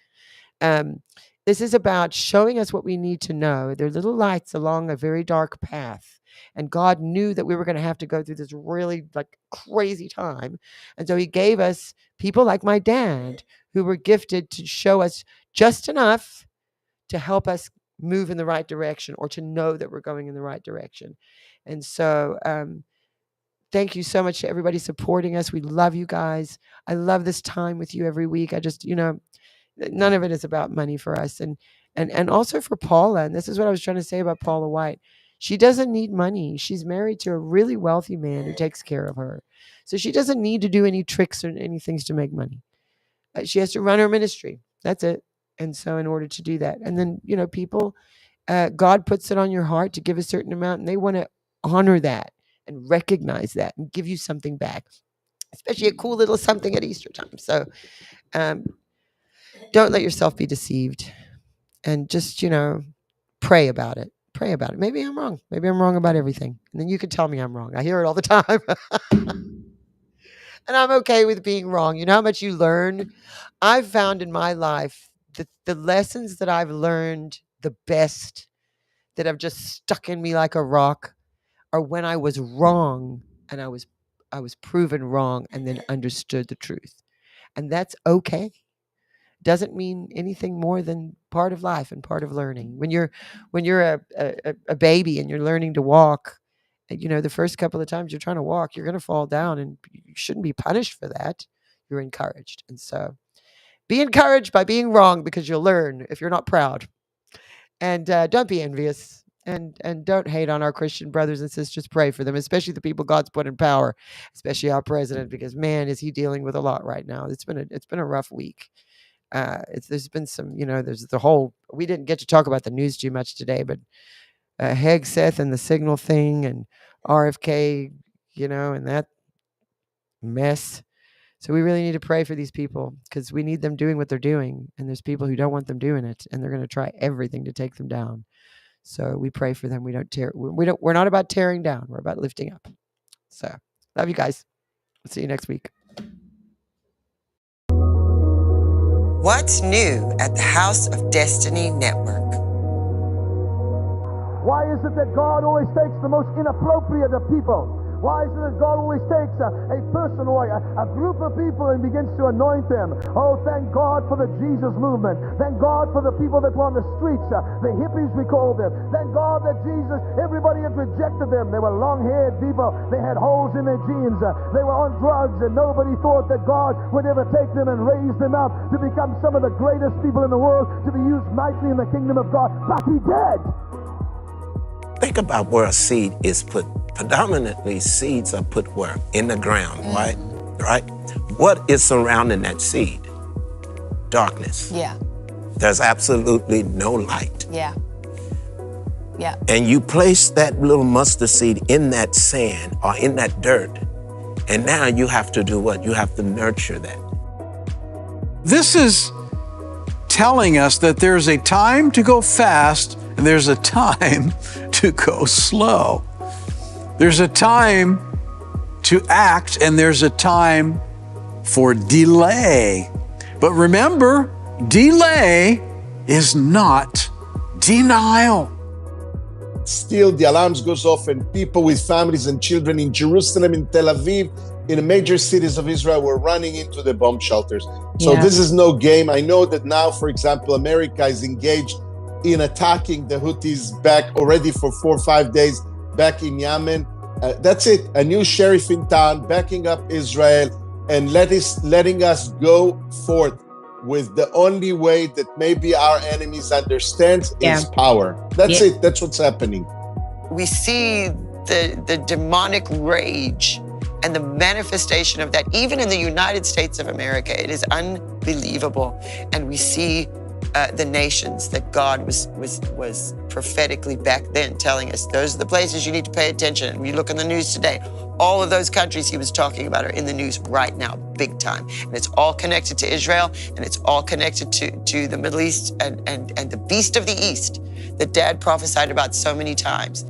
This is about showing us what we need to know. They're little lights along a very dark path. And God knew that we were going to have to go through this really like crazy time. And so he gave us people like my dad who were gifted to show us just enough to help us move in the right direction, or to know that we're going in the right direction. And so thank you so much to everybody supporting us. We love you guys. I love this time with you every week. I just, none of it is about money for us. And also for Paula, and this is what I was trying to say about Paula White. She doesn't need money. She's married to a really wealthy man who takes care of her. So she doesn't need to do any tricks or any things to make money. She has to run her ministry. That's it. And so in order to do that, and then, people, God puts it on your heart to give a certain amount, and they want to honor that and recognize that and give you something back, especially a cool little something at Easter time. So don't let yourself be deceived, and just, pray about it. Pray about it. Maybe I'm wrong. Maybe I'm wrong about everything. And then you can tell me I'm wrong. I hear it all the time. And I'm okay with being wrong. You know how much you learn? I've found in my life that the lessons that I've learned the best, that have just stuck in me like a rock, are when I was wrong and I was proven wrong and then understood the truth. And that's okay. Doesn't mean anything more than part of life and part of learning. When you're a baby and you're learning to walk, the first couple of times you're trying to walk, you're going to fall down, and you shouldn't be punished for that. You're encouraged. And so be encouraged by being wrong, because you'll learn if you're not proud. And don't be envious, and don't hate on our Christian brothers and sisters. Pray for them, especially the people God's put in power, especially our president, because man, is he dealing with a lot right now. It's been a rough week. There's been some, there's the whole, we didn't get to talk about the news too much today, but Hegseth and the Signal thing, and RFK, and that mess. So we really need to pray for these people, because we need them doing what they're doing. And there's people who don't want them doing it, and they're going to try everything to take them down. So we pray for them. We're not about tearing down. We're about lifting up. So love you guys. I'll see you next week. What's new at the House of Destiny Network? Why is it that God always takes the most inappropriate of people? Why is it that God always takes a person or a group of people and begins to anoint them? Oh, thank God for the Jesus movement. Thank God for the people that were on the streets, the hippies we call them. Thank God that Jesus, everybody had rejected them. They were long-haired people. They had holes in their jeans. They were on drugs, and nobody thought that God would ever take them and raise them up to become some of the greatest people in the world, to be used mightily in the kingdom of God. But he did. Think about where a seed is put. Predominantly, seeds are put where? In the ground, right? Right? What is surrounding that seed? Darkness. Yeah. There's absolutely no light. Yeah. Yeah. And you place that little mustard seed in that sand or in that dirt, and now you have to do what? You have to nurture that. This is telling us that there's a time to go fast and there's a time to go slow. There's a time to act and there's a time for delay. But remember, delay is not denial. still the alarms goes off and people with families and children in Jerusalem, in Tel Aviv, in the major cities of Israel were running into the bomb shelters. So this is no game. I know that now, for example, America is engaged in attacking the Houthis back already for 4 or 5 days back in Yemen. That's it. A new sheriff in town backing up Israel and letting us go forth with the only way that maybe our enemies understand is power. That's it. That's what's happening. We see the demonic rage and the manifestation of that, even in the United States of America. It is unbelievable. And we see the nations that God was prophetically back then telling us, those are the places you need to pay attention. And we look in the news today, all of those countries he was talking about are in the news right now, big time. And it's all connected to Israel, and it's all connected to the Middle East and the beast of the East that Dad prophesied about so many times.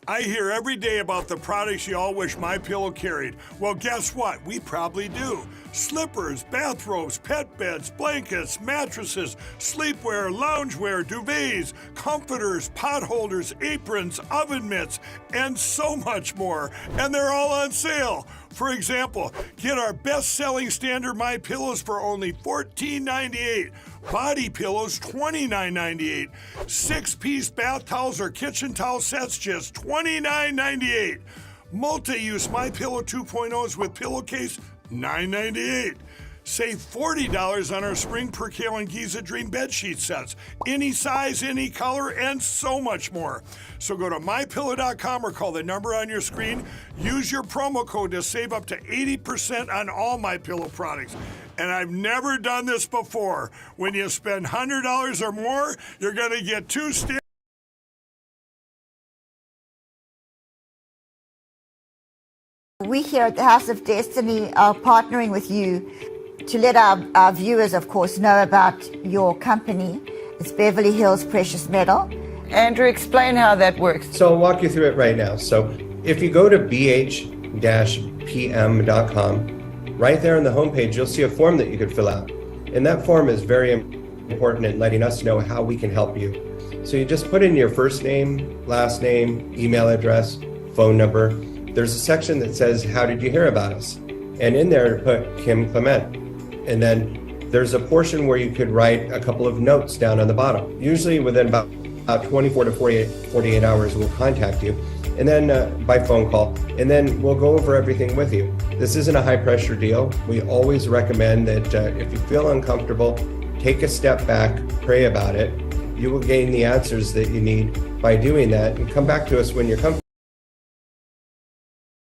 I hear every day about the products you all wish MyPillow carried. Well, guess what? We probably do. Slippers, bathrobes, pet beds, blankets, mattresses, sleepwear, loungewear, duvets, comforters, pot holders, aprons, oven mitts, and so much more. And they're all on sale. For example, get our best-selling standard MyPillows for only $14.98. Body pillows, $29.98. 6-piece bath towels or kitchen towel sets, just $29.98. Multi-use MyPillow 2.0s with pillowcase, $9.98. Save $40 on our Spring Percale and Giza Dream bedsheet sets. Any size, any color, and so much more. So go to MyPillow.com or call the number on your screen. Use your promo code to save up to 80% on all MyPillow products. And I've never done this before. When you spend $100 or more, you're going to get 2 standard. We here at the House of Destiny are partnering with you to let our viewers, of course, know about your company. It's Beverly Hills Precious Metal. Andrew, explain how that works. So I'll walk you through it right now. So if you go to bh-pm.com, right there on the homepage, you'll see a form that you could fill out. And that form is very important in letting us know how we can help you. So you just put in your first name, last name, email address, phone number. There's a section that says, how did you hear about us? And in there, put Kim Clement. And then there's a portion where you could write a couple of notes down on the bottom. Usually within about 24 to 48 hours, we'll contact you. And then by phone call, and then we'll go over everything with you. This isn't a high pressure deal. We always recommend that if you feel uncomfortable, take a step back, pray about it. You will gain the answers that you need by doing that, and come back to us when you're comfortable.